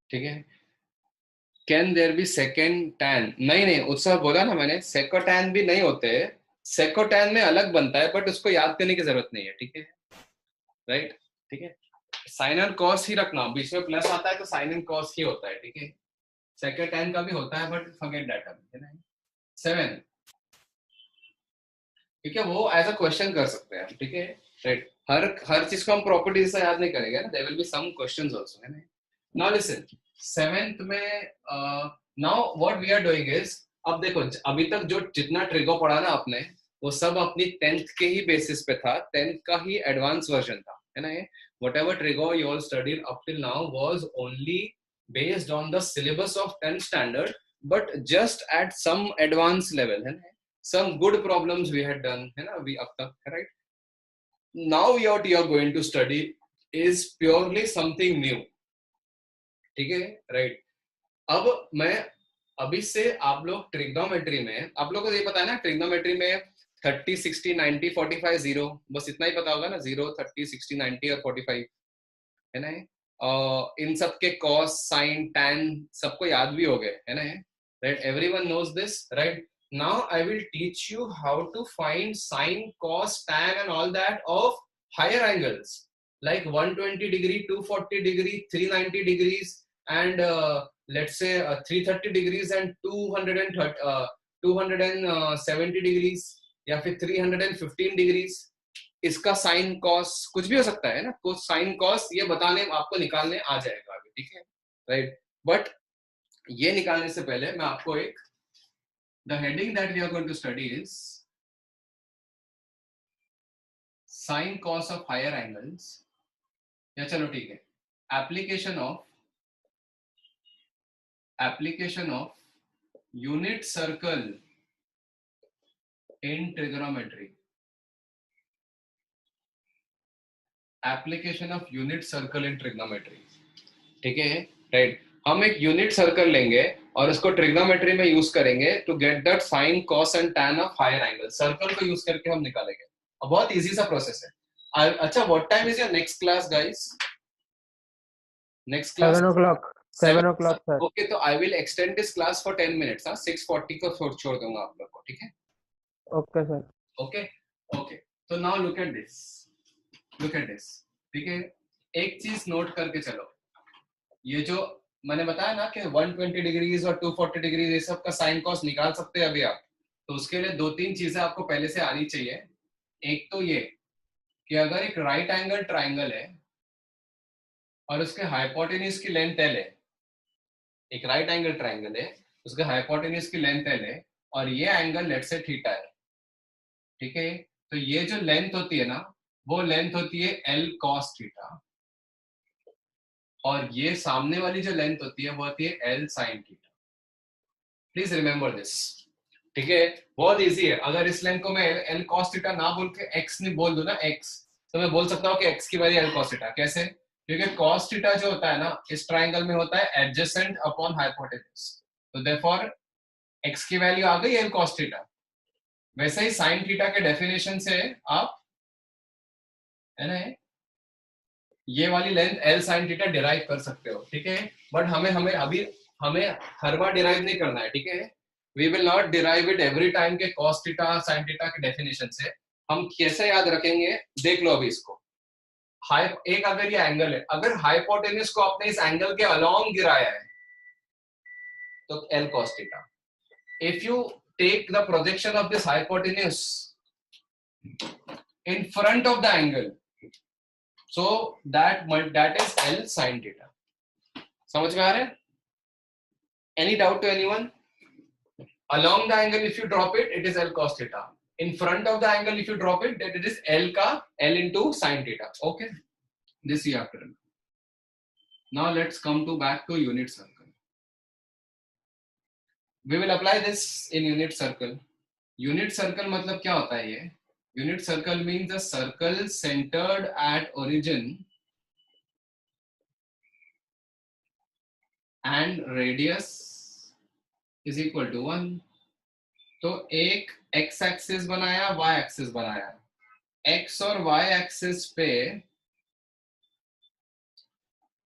ठीक है, can there be second tan? नहीं नहीं, उत्सव बोला ना मैंने, सेकोटैन भी नहीं होते, सेकोटैन में अलग बनता है, बट उसको याद करने की जरूरत नहीं है, ठीक है? राइट, ठीक है, साइन और कॉस ही रखना, बीच में प्लस आता है तो साइन एंड कॉस ही होता है, ठीक है? सेकोटैन का भी होता है बट फॉरगेट दैट, है ना? 7, ठीक है, वो एज अ क्वेश्चन कर सकते हैं, ठीक है? राइट, हर चीज को हम प्रॉपर्टी से याद नहीं करेंगे ना, there will be some questions also, है ना? नाउ लिसन, 7th में now what we are doing is, अब देखो अभी तक जो जितना ट्रिगो पढ़ा ना आपने, वो सब अपनी 10th के ही बेसिस पे था, 10th का ही एडवांस वर्जन था, है ना? whatever trigo you all studied up till now was only based on the syllabus of 10th standard, but just at some advanced level, है ना? Some good problems we had done, है ना, अभी अब तक, right? Now what you are going to study is purely something new, ठीक है? Right, अब मैं अभी से आप लोग ट्रिग्नोमेट्री में, आप लोगों को ये पता है ना ट्रिग्नोमेट्री में 30, 60, 90, 45, 0, बस इतना ही पता होगा ना, 0, 30, 60, 90 और 45, है ना? इन सब के कॉस, साइन, टैन सबको याद भी हो गए, है ना? Right, everyone knows this, right? Now I will teach you how to find sine, cos, tan and all that of higher angles like 120 degree, 240 degree, 390 degrees, and let's say 330 degrees and 270 degrees, या फिर 315 degrees। इसका sine cos कुछ भी हो सकता है ना, कुछ साइन कॉस ये बताने आपको निकालने आ जाएगा अभी, ठीक है? राइट, बट ये निकालने से पहले मैं आपको एक, the heading that we are going to study is sin cos of higher angles, या चलो ठीक है, application of unit circle in trigonometry, application of unit circle in trigonometry, ठीक है? राइट, हम एक यूनिट सर्कल लेंगे और उसको ट्रिगोनोमेट्री में यूज करेंगे to get that sine, cos and tan of higher angle. Circle को यूज करके हम निकालेंगे, और बहुत इजी सा प्रोसेस है। अच्छा, what time is your next class guys? Next class 7 o'clock. 7 o'clock, sir. Okay, तो I will extend this class for 10 minutes, 6:40 को छोड़ दूंगा आप लोग को, ठीक है? Okay, sir. ओके ओके, तो नाउ लुक एट दिस, ठीक है? एक चीज नोट करके चलो, ये जो मैंने बताया ना कि 120 डिग्रीज और 240 डिग्रीज ये सब का साइन कॉस निकाल सकते हैं अभी आप, तो उसके लिए 2-3 चीजें आपको पहले से आनी चाहिए। एक तो ये कि अगर एक राइट एंगल ट्राइंगल है और उसके हाइपोटेन्यूज की लेंथ एल है, एक राइट एंगल ट्राइंगल है, उसके हाइपोटेन्यूज की लेंथ एल है, और ये एंगल लेट्स से थीटा है, ठीक है। तो ये जो लेंथ होती है ना, वो लेंथ होती है एल कॉस थीटा, और ये सामने वाली जो लेंथ होती है वो होती है L sine theta. Please remember this, ठीक है। बहुत इजी है। अगर इस लेंथ को मैं एल कॉस थीटा ना बोल के एक्स नहीं बोल दूं ना, एक्स, तो मैं बोल सकता हूँ कि एक्स की वैल्यू एल कॉस थीटा। कैसे? क्योंकि कॉस थीटा जो होता है ना इस ट्राइंगल में होता है एडजेसेंट अपॉन हाइपोटेन्यूज, तो देयरफॉर एक्स की वैल्यू आ गई एल कॉस थीटा। वैसे ही साइन थीटा के डेफिनेशन से आप, है ना, ये वाली length L sine theta derive कर सकते हो, ठीक है। बट हमें हर बार डिराइव नहीं करना है, ठीक है। We will not derive it every time के कॉस थीटा साइन थीटा के डेफिनेशन से। हम कैसे याद रखेंगे, देख लो अभी इसको। एक अगर ये एंगल है, अगर हाइपोटेन्यूज को आपने इस एंगल के अलोंग गिराया है तो l cos theta. If you take the projection of this hypotenuse in front of the angle, so that is L sin theta. समझ में आ रहा है? Any doubt to anyone? Along the angle if you drop it, it is L cos theta. In front of the angle if you drop it, that it is L का L into sin theta. Okay, this you have to remember. Now let's come to back to unit circle. We will apply this in unit circle. Unit circle मतलब क्या होता है ये? Unit circle means a circle centered at origin and radius is equal to 1. तो एक x axis बनाया, y axis बनाया, x और y एक्सिस पे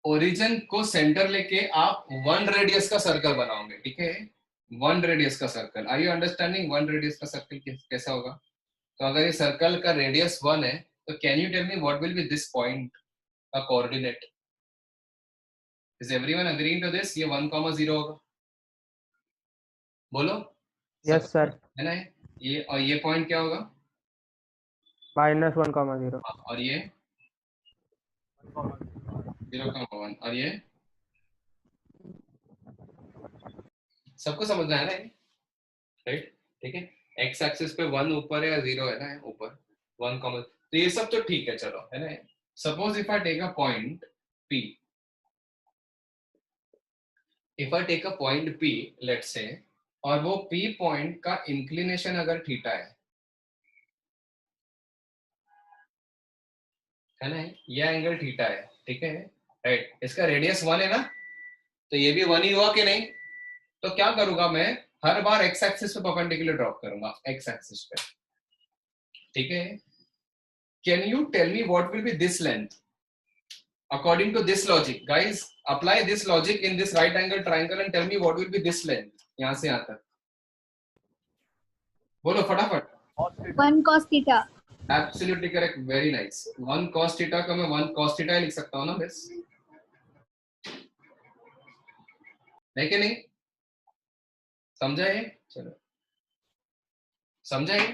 ओरिजिन को सेंटर लेके आप 1 रेडियस का सर्कल बनाओगे, ठीक है। 1 रेडियस का circle, are you understanding? 1 radius का सर्कल कैसा होगा? तो अगर ये सर्कल का रेडियस 1 है तो can you tell me what will be this point का coordinate? Is everyone agreeing to this? ये 1,0 होगा, बोलो। Yes sir. है ना? ये और ये पॉइंट क्या होगा? -1,0। और ये 0,1, और ये सबको समझना है ना, राइट? ठीक है, एक्स एक्सिस पे 1 ऊपर है या 0 है ना, ऊपर 1, तो ये सब तो ठीक है, चलो, है ना। Suppose if I take a point P, if I take a point P let's say, और वो P पॉइंट का इंक्लिनेशन अगर थीटा है ना, ये एंगल थीटा है, ठीक है, राइट। इसका रेडियस 1 है ना, तो ये भी 1 ही हुआ कि नहीं? तो क्या करूंगा मैं, हर बार एक्स एक्सिस पे परपेंडिकुलर ड्रॉप करूंगा, एक्स एक्सिस पे, ठीक है। Can you tell me what will be this length according to this logic? Guys, apply this logic in this right angle triangle and tell me what will be this length. यहां से यहां तक बोलो फटाफट। 1 cos theta. Absolutely correct, very nice. 1 cos theta का मैं 1 cos theta लिख सकता हूँ ना, बस, है कि नहीं? समझा ये? चलो समझा ये,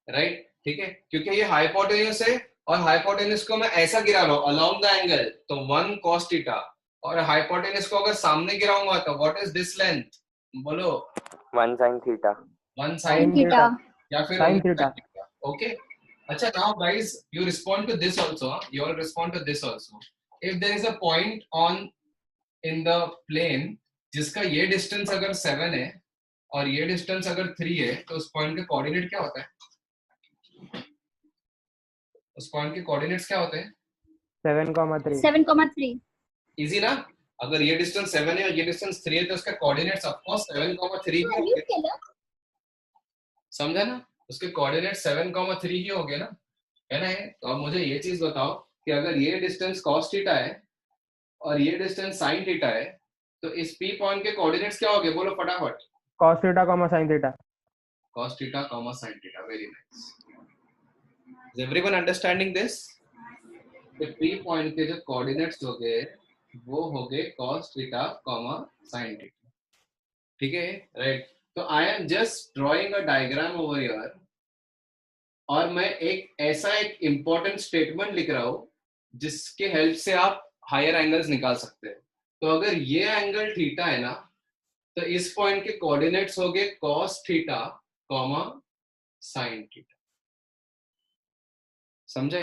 राइट, ठीक है। क्योंकि ये हाइपोटेन्यूज है और हाइपोटेन्यूज को मैं ऐसा गिरा रहा हूं अलोंग द एंगल, तो 1 cos थीटा, और हाइपोटेन्यूज को अगर सामने गिराऊंगा तो व्हाट इज दिस लेंथ? बोलो। 1 sin theta. 1 Sin sin theta. या फिर sin theta. ओके, अच्छा, now guys you respond to this also, you will respond to this also. If there is a point on in the plane जिसका ये distance अगर 7 है और ये distance अगर 3 है, तो उस पॉइंट के कोऑर्डिनेट क्या होता है? उस पॉइंट के कोऑर्डिनेट्स क्या होते हैं? 7,3। 7,3. इजी ना? अगर ये डिस्टेंस 7 है और ये डिस्टेंस 3 है तो उसका कोऑर्डिनेट्स ऑफ कोर्स 7,3 ही होंगे, समझा ना? उसके कोऑर्डिनेट 7,3 ही होंगे ना, है ना? तो अब मुझे ये चीज बताओ कि अगर ये डिस्टेंस cos थीटा है और ये डिस्टेंस sin थीटा है, तो इस P पॉइंट के कोऑर्डिनेट्स क्या होंगे? बोलो फटाफट। cos theta, sin theta. cos theta, sin theta, very nice. Is everyone understanding this? तो P पॉइंट के जो कोऑर्डिनेट्स होंगे वो होंगे cos थीटा, sin थीटा, ठीक है, राइट। तो I am just drawing a diagram over here, और मैं एक ऐसा एक इंपॉर्टेंट स्टेटमेंट लिख रहा हूं जिसके हेल्प से आप हायर एंगल्स निकाल सकते हैं। तो अगर ये एंगल थीटा है ना, तो इस पॉइंट के कोऑर्डिनेट्स हो गए cos theta comma sin theta. समझे?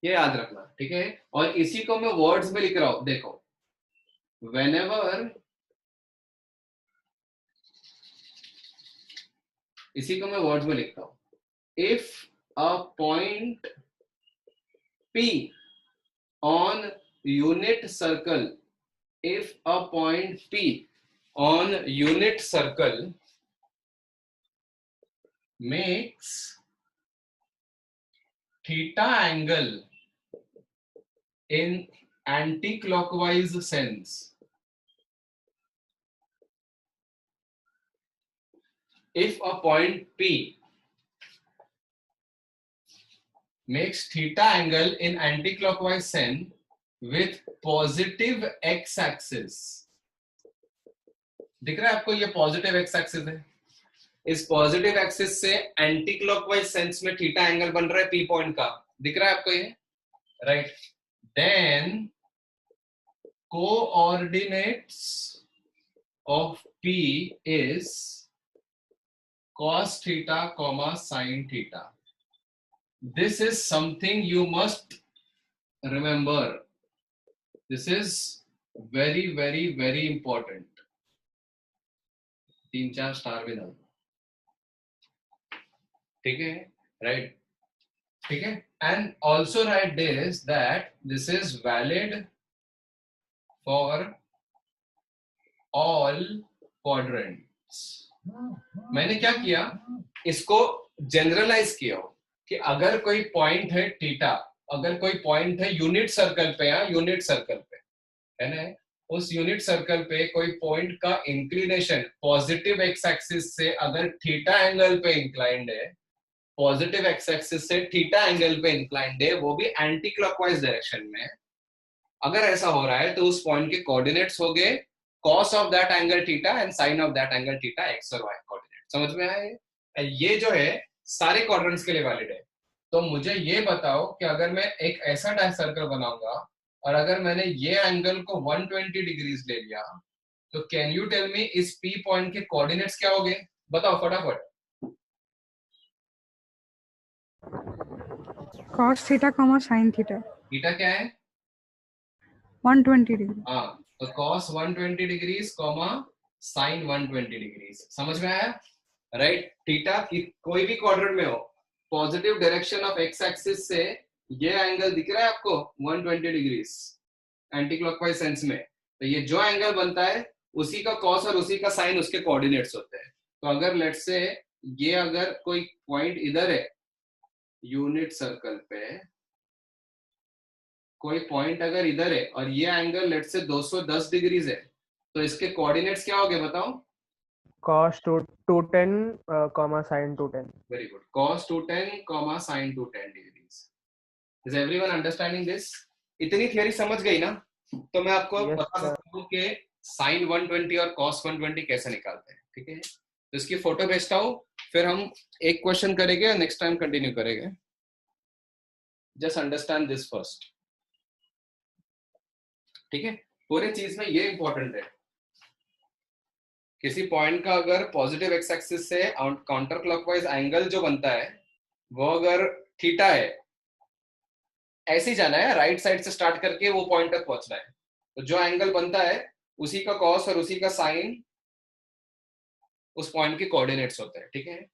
ये याद रखना, ठीक है। और इसी को मैं वर्ड्स में लिख रहा हूं, देखो, whenever, इसी को मैं वर्ड्स में लिखता हूं, if a point P on unit circle, if a point P on unit circle makes theta angle in anti-clockwise sense, if a point P makes theta angle in anti-clockwise sense with positive x-axis, दिख रहा है आपको? ये positive x axis है। इस positive axis से anti clockwise sense में theta angle बन रहा है पी पॉइंट का, दिख रहा है आपको ये? Right. Then coordinates of p is cos theta comma sin theta. This is something you must remember. This is very very very important. 3-4 star भी डाल दो, ठीक है? राइट, ठीक है। And also right this that this is valid for all quadrants. मैंने क्या किया, इसको जनरलाइज किया कि अगर कोई पॉइंट है थीटा, अगर कोई पॉइंट है यूनिट सर्कल पे या यूनिट सर्कल पे, है ना, उस यूनिट सर्कल पे कोई पॉइंट का इंक्लिनेशन पॉजिटिव एक्स एक्सिस से अगर थीटा एंगल पे इंक्लाइंड है, पॉजिटिव एक्स एक्सिस से थीटा एंगल पे इंक्लाइंड है, वो भी एंटी क्लॉकवाइज डायरेक्शन में, अगर ऐसा हो रहा है तो उस पॉइंट के कोऑर्डिनेट्स हो गए cos of that angle theta and sin of that angle theta, x और y कोऑर्डिनेट। समझ में आया? ये जो है सारे क्वाड्रेंट्स के लिए वैलिड है। तो मुझे ये बताओ कि अगर मैं एक ऐसा डाय सर्कल बनाऊंगा और अगर मैंने ये एंगल को 120 डिग्रीज ले लिया, तो कैन यू टेल मी इस P पॉइंट के कोऑर्डिनेट्स क्या हो गए? बताओ फटाफट। cos theta comma sin theta theta क्या है? 120 डिग्री। हाँ, तो cos 120 degrees comma sin 120 degrees. समझ में आया? राइट। थीटा कोई भी क्वाड्रेंट में हो, positive direction of x axis से ये एंगल दिख रहा है आपको 120 डिग्रीज एंटी क्लॉकवाइज सेंस में, तो ये जो एंगल बनता है उसी का cos और उसी का sin उसके कोऑर्डिनेट्स होते हैं। तो अगर लेट्स से ये अगर कोई पॉइंट इधर है यूनिट सर्कल पे, कोई पॉइंट अगर इधर है और ये एंगल लेट्स से 210 डिग्रीज है, तो इसके कोऑर्डिनेट्स क्या हो गए बताओ? cos 210 sin 210. Very good, cos 210 sin 210 degrees. Is everyone understanding this? इतनी थियरी समझ गई ना? तो मैं आपको Yes, बता सकता हूँ कि sin 120 और cos 120 कैसे निकालते हैं, ठीक है? तो इसकी फोटो भेजता हूँ, फिर हम एक क्वेश्चन करेंगे और नेक्स्ट टाइम कंटिन्यू करेंगे। जस्ट अंडरस्टैंड दिस फर्स्ट, ठीक है? पूरे चीज में ये इंपॉर्टेंट है, किसी पॉइंट का अगर पॉजिटिव एक्स एक्सिस से काउंटर क्लॉकवाइज एंगल जो बनता है वो अगर थीटा है, ऐसे ही जाना है, राइट साइड से स्टार्ट करके वो पॉइंट तक पहुंचना है, तो जो एंगल बनता है उसी का कॉस और उसी का साइन उस पॉइंट के कोऑर्डिनेट्स होते हैं, ठीक है?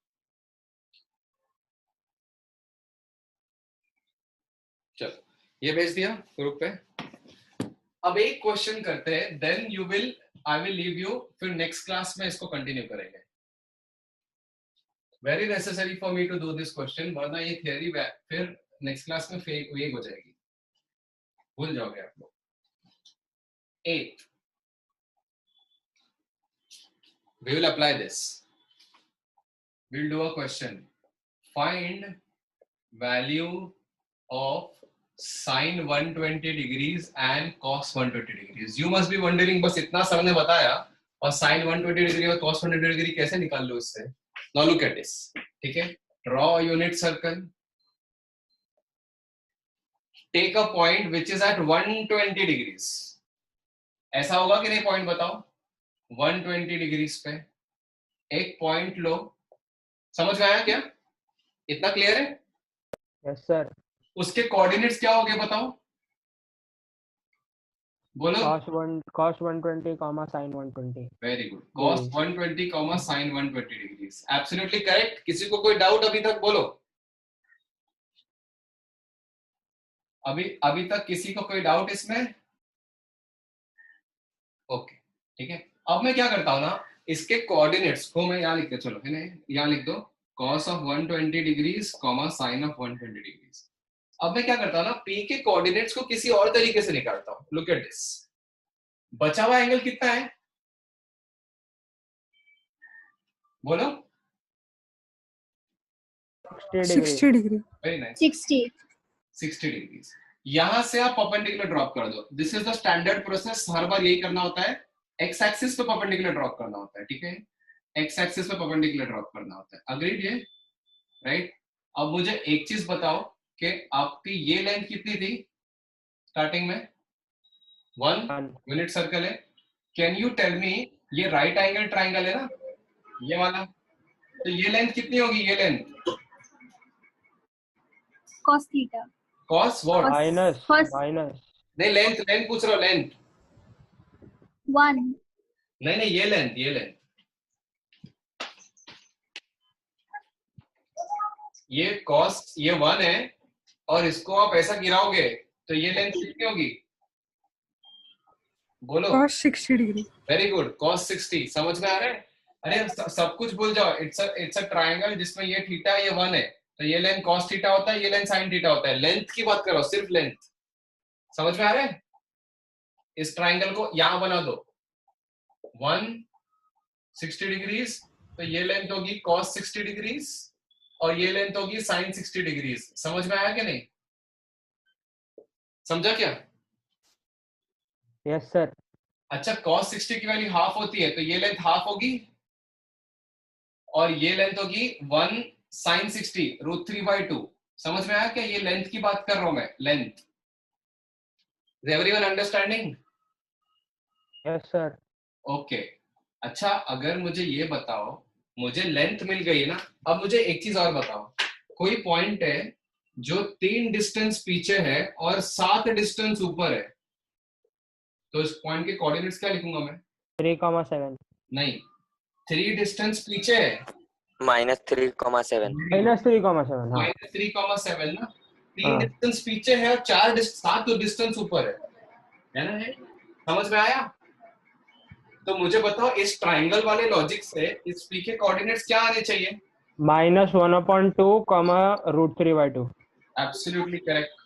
चलो ये भेज दिया ग्रुप पे। अब एक क्वेश्चन करते हैं, then you will, I will leave you, फिर नेक्स्ट क्लास में इसको कंटिन्यू करेंगे। Very necessary for me to do this question, वरना ये थियरी फिर नेक्स्ट क्लास में फेक हो जाएगी, भूल जाओगे आप लोग। 8, we will apply this. We'll do a question. Find value of sin 120 degrees and cos 120 degrees. You must be wondering, बस इतना सर ने बताया और sin 120 डिग्री और cos 120 डिग्री कैसे निकाल लो इससे? Now look at this, ठीक है? Draw a unit circle. Take a point which is at 120 degrees. ऐसा होगा कि नहीं? पॉइंट बताओ। 120 डिग्रीज पे एक पॉइंट लो। समझ में आया क्या? इतना क्लियर है? Yes sir. उसके कोऑर्डिनेट्स क्या हो गए बताओ, बोलो। cos 120 comma sin 120। Very good, cos 120 comma sin 120 degrees, absolutely correct. किसी को कोई डाउट अभी तक? बोलो। अभी तक किसी को कोई डाउट इसमें? ओके ठीक है। अब मैं क्या करता हूं ना, इसके कोऑर्डिनेट्स को मैं यहाँ लिख के, चलो है यहाँ लिख दो cos of 120 degrees comma sign of 120 degrees. अब मैं क्या करता हूं ना, P के कोऑर्डिनेट्स को किसी और तरीके से निकालता हूं। लुक एट दिस, बचा हुआ एंगल कितना है बोलो? 60 डिग्री। Very nice, 60. 60 डिग्रीज। यहां से आप परपेंडिकुलर ड्रॉप कर दो। This is the standard process, हर बार यही करना होता है। एक्स एक्सिस पे परपेंडिकुलर ड्रॉप करना होता है, ठीक है? एक्स एक्सिस पे परपेंडिकुलर ड्रॉप करना होता है। अग्रीड ये? राइट। अब मुझे एक चीज बताओ कि आपकी ये लेंथ कितनी थी स्टार्टिंग में? 1 यूनिट सर्कल है। कैन यू टेल मी, ये राइट एंगल ट्राइंगल है ना ये वाला, तो ये लेंथ कितनी होगी? ये length Cos theta. cos what? Minus First नहीं, लेंथ पूछ रहा हूं, लेंथ 1. नहीं, ये लेंथ ये cos ये 1 है और इसको आप ऐसा गिराओगे तो ये लेंथ कितनी होगी बोलो? cos 60 degree. Very good, cos 60। समझ में आ रहा है? अरे सब कुछ भूल जाओ। इट्स अ ट्रायंगल जिसमें ये थीटा ये 1 है, तो ये लेंथ cos थीटा होता है, ये लेंथ sin थीटा होता है। लेंथ की बात करो, सिर्फ लेंथ। समझ में आ रहा है? इस ट्रायंगल को यहां बना दो 160 डिग्रीज, तो ये लेंथ होगी cos 60 डिग्रीज और ये लेंथ होगी sin 60 डिग्रीज। समझ में आया कि नहीं? समझा क्या? Yes sir. अच्छा, cos 60 की वैल्यू हाफ होती है, तो ये लेंथ हाफ होगी और ये लेंथ होगी 1 sin 60 √3/2। समझ में आया क्या? ये लेंथ की बात कर रहा हूं मैं, length. Is everyone understanding? Yes sir. Okay. अच्छा, अगर मुझे ये बताओ, मुझे लेंथ मिल गई है ना, अब मुझे एक चीज और बताओ। कोई पॉइंट है जो 3 डिस्टेंस पीछे है और 7 डिस्टेंस ऊपर है, तो इस पॉइंट के कोऑर्डिनेट्स क्या लिखूंगा मैं? 3,7। नहीं, 3 डिस्टेंस पीछे है, -3,7। -3,7। हाँ -3,7 ना। 3 हाँ। डिस्टेंस पीछे है और 7 डिस्टेंस ऊपर है ना? है? समझ में आया? तो मुझे बताओ, इस ट्राइंगल वाले लॉजिक से इस पी के कोऑर्डिनेट्स क्या आने चाहिए? -1/2 √3/2। Absolutely correct.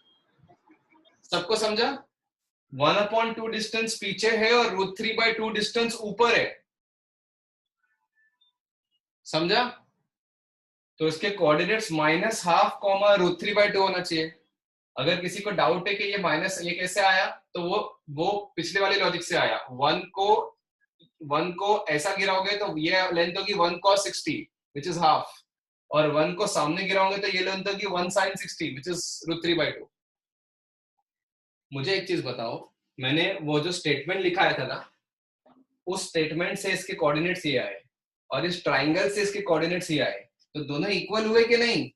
सबको समझा? 1/2 डिस्टेंस पीछे है और √3/2 डिस्टेंस ऊपर है। समझा? तो इसके कोऑर्डिनेट्स -1/2 √3/2 होना चाहिए। अगर किसी को डाउट है कि ये माइनस ये कैसे आया, तो वो पिछले वाले लॉजिक से आया। 1 को ऐसा गिराओगे तो ये लेंथ होगी 1 cos 60 विच इज हाफ, और 1 को सामने गिराओगे तो ये लेंथ होगी 1 sin 60 विच इज √3/2। मुझे एक चीज बताओ, मैंने वो जो स्टेटमेंट लिखाया था ना, उस स्टेटमेंट से इसके कोऑर्डिनेट्स ये आए और इस ट्राइंगल से इसके कोऑर्डिनेट्स ये आए, तो दोनों इक्वल हुए कि नहीं?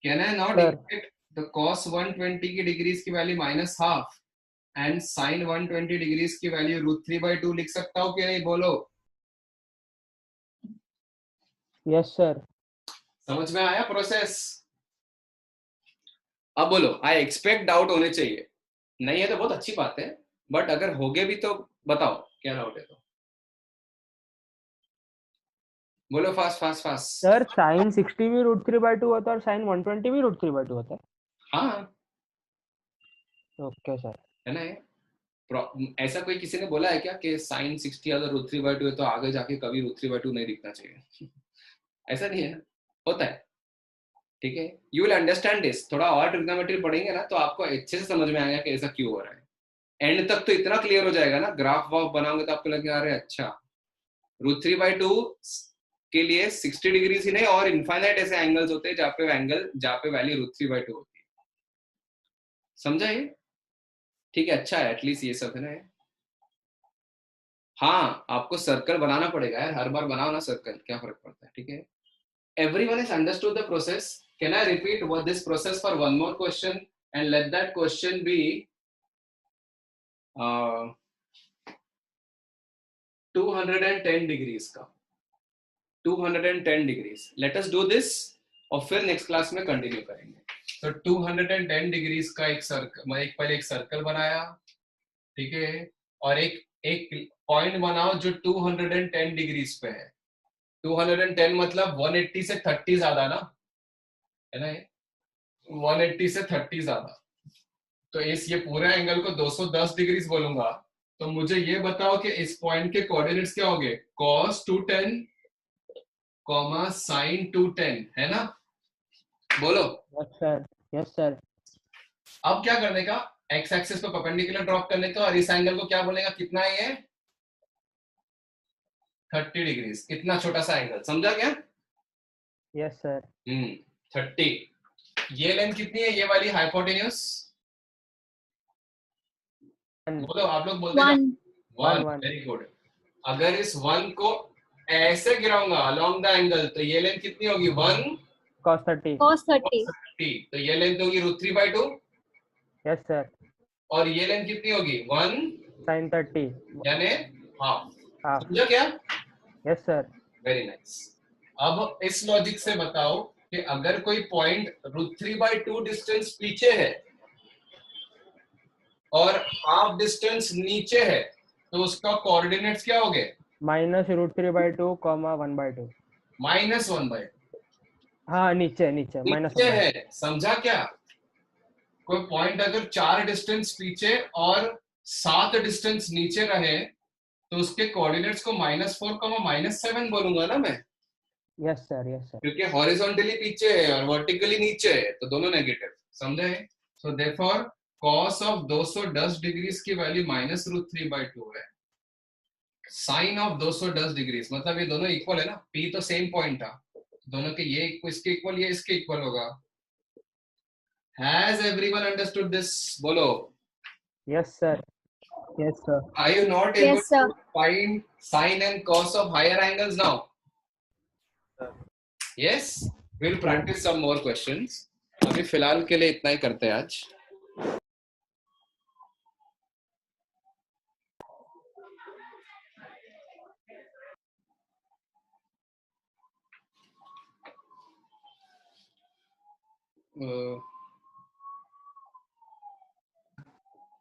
Can I not equate the cos 120 की डिग्रीज की वैल्यू -1/2 एंड sin 120 डिग्रीज की वैल्यू √3/2 लिख सकता हूँ कि नहीं? बोलो। Yes sir. समझ में आया प्रोसेस? अब बोलो, आई एक्सपेक्ट डाउट होने चाहिए। नहीं है तो बहुत अच्छी बात है, बट अगर होगे भी तो बताओ क्या डाउट है तो। बोलो fast fast fast. Sir sin 60 भी √3/2 होता है और sin 120 भी √3/2 होता है। हाँ ओके सर। है ना? ऐसा कोई किसी ने बोला है क्या कि sin 60 अगर √3/2 है तो आगे जाके कभी √3/2 नहीं दिखना चाहिए? ऐसा नहीं है ना, होता है। ठीक है, यू विल अंडरस्टैंड दिस। थोड़ा और ट्रिग्नोमेट्री पढ़ेंगे ना तो आपको अच्छे से समझ में आएगा कि ऐसा क्यों हो रहा है। एंड तक तो इतना क्लियर हो जाएगा ना, ग्राफ वाफ बनाओगे तो आपको लगेगा अरे अच्छा, √3/2 के लिए 60 डिग्रीज ही नहीं और इनफाइनाइट ऐसे एंगल्स होते हैं जहाँ पे वैल्यू √3/2 होती है। समझा ये? ठीक है, अच्छा है, एटलीस्ट ये सब है ना। हाँ, आपको सर्कल बनाना पड़ेगा यार, हर बार बनाओ ना सर्कल, क्या फर्क पड़ता है, ठीक है। Everyone has understood the process. Can I repeat what this process for one more question and let that question be 210 degrees का, 210 degrees. Let us do this और फिर नेक्स्ट क्लास में कंटिन्यू करेंगे। तो 210 डिग्रीज का एक सर्कल, मैं पहले एक सर्कल बनाया, ठीक है, और एक पॉइंट बनाओ जो 210 डिग्रीज पे है। 210 मतलब 180 से 30 ज्यादा ना, है ना, 180 से 30 ज्यादा। तो इस ये पूरे एंगल को 210 डिग्रीज बोलूंगा। तो मुझे ये बताओ कि इस पॉइंट के कोऑर्डिनेट्स क्या होंगे? cos 210 कॉमा sin 210, है ना? बोलो। Yes sir, yes sir. अब क्या करने का? एक्स एक्सिस पे परपेंडिकुलर ड्रॉप करने का, और इस एंगल को क्या बोलेगा, कितना है ये? 30 डिग्रीज। इतना छोटा सा एंगल, समझा क्या? Yes sir. 30। ये लेंथ कितनी है, ये वाली हाइपोटेन्यूज? बोलो, आप लोग बोलते one. One. One. Very good. अगर इस वन को ऐसे गिराऊंगा अलोंग द एंगल, तो ये लेंथ कितनी होगी? 1 cos 30. cos 30 तो ये लेंथ होगी √3/2, यस सर। और ये लेंथ कितनी होगी? 1 sin 30. यानी हाफ। हाफ। समझा क्या? Yes sir. Very nice. अब इस लॉजिक से बताओ कि अगर कोई पॉइंट √3/2 डिस्टेंस पीछे है और हाफ डिस्टेंस नीचे है, तो उसका कोऑर्डिनेट्स क्या हो गए? -√3/2, 1/2. -1/2। हाँ, नीचे नीचे नीचे -1/2. है, समझा क्या? कोई पॉइंट अगर 4 डिस्टेंस पीछे और 7 डिस्टेंस नीचे रहे, तो उसके कोऑर्डिनेट्स को -4, -7 बोलूंगा ना मैं, यस सर, यस सर। क्योंकि हॉरिजॉन्टली पीछे है और वर्टिकली नीचे है, तो दोनों नेगेटिव। समझे? So therefore cos of 210 degrees की वैल्यू -√3/2 है। साइन ऑफ 210 डिग्रीज मतलब ये दोनों इक्वल है ना, P तो सेम पॉइंट था, दोनों के ये इसके इक्वल, ये इसके इक्वल होगा। Has everyone understood this? बोलो। Yes sir, yes sir. Are you not able Yes, sir. to find sine and cos of higher angles now? Yes, we'll practice some more questions. अभी फिलहाल के लिए इतना ही करते हैं आज।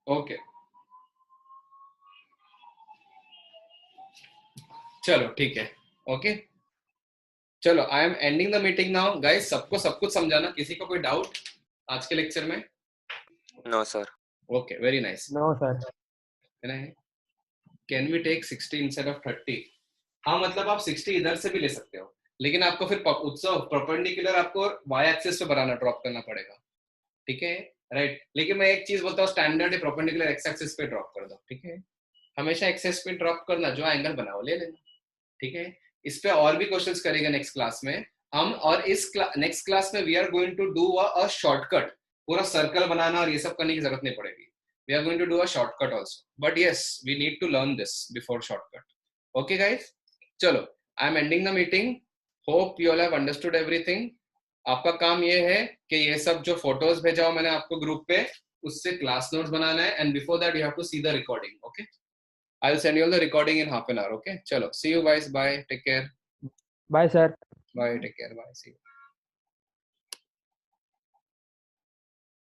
ओके, चलो ठीक है। ओके, चलो, I am ending the meeting now guys. सबको सब कुछ समझाना, किसी को कोई डाउट आज के लेक्चर में? No, sir. Okay, very nice. No sir. Can we take 60 instead of 30? हाँ, मतलब आप 60 इधर से भी ले सकते हो, लेकिन आपको फिर उत्सव परपेंडिकुलर आपको वाई एक्सिस पे बनाना, ड्रॉप करना पड़ेगा, ठीक है, राइट। लेकिन मैं एक चीज बोलता हूँ, स्टैंडर्ड परपेंडिकुलर एक्स एक्सिस पे ड्रॉप कर दो, ठीक है। हमेशा एक्सिस पे ड्रॉप करना, जो एंगल बनाओ ले लेना, ठीक है। इस पे और भी क्वेश्चंस करेंगे नेक्स्ट क्लास में हम, और इस नेक्स्ट क्लास में we are going to do a shortcut. पूरा सर्कल बनाना और ये सब करने की जरूरत नहीं पड़ेगी। We are going to do a shortcut also, but yes, we need to learn this before shortcut. Okay, guys. चलो, I am ending the meeting. Hope you all have understood everything. आपका काम ये है कि ये सब जो फोटोज भेजा हो मैंने आपको ग्रुप पे, उससे क्लास नोट्स बनाना है, and before that you have to see the recording. Okay? I'll send you all the recording in half an hour. Okay? चलो, see you guys. Bye. Take care. Bye sir. Bye. Take care. Bye. See you.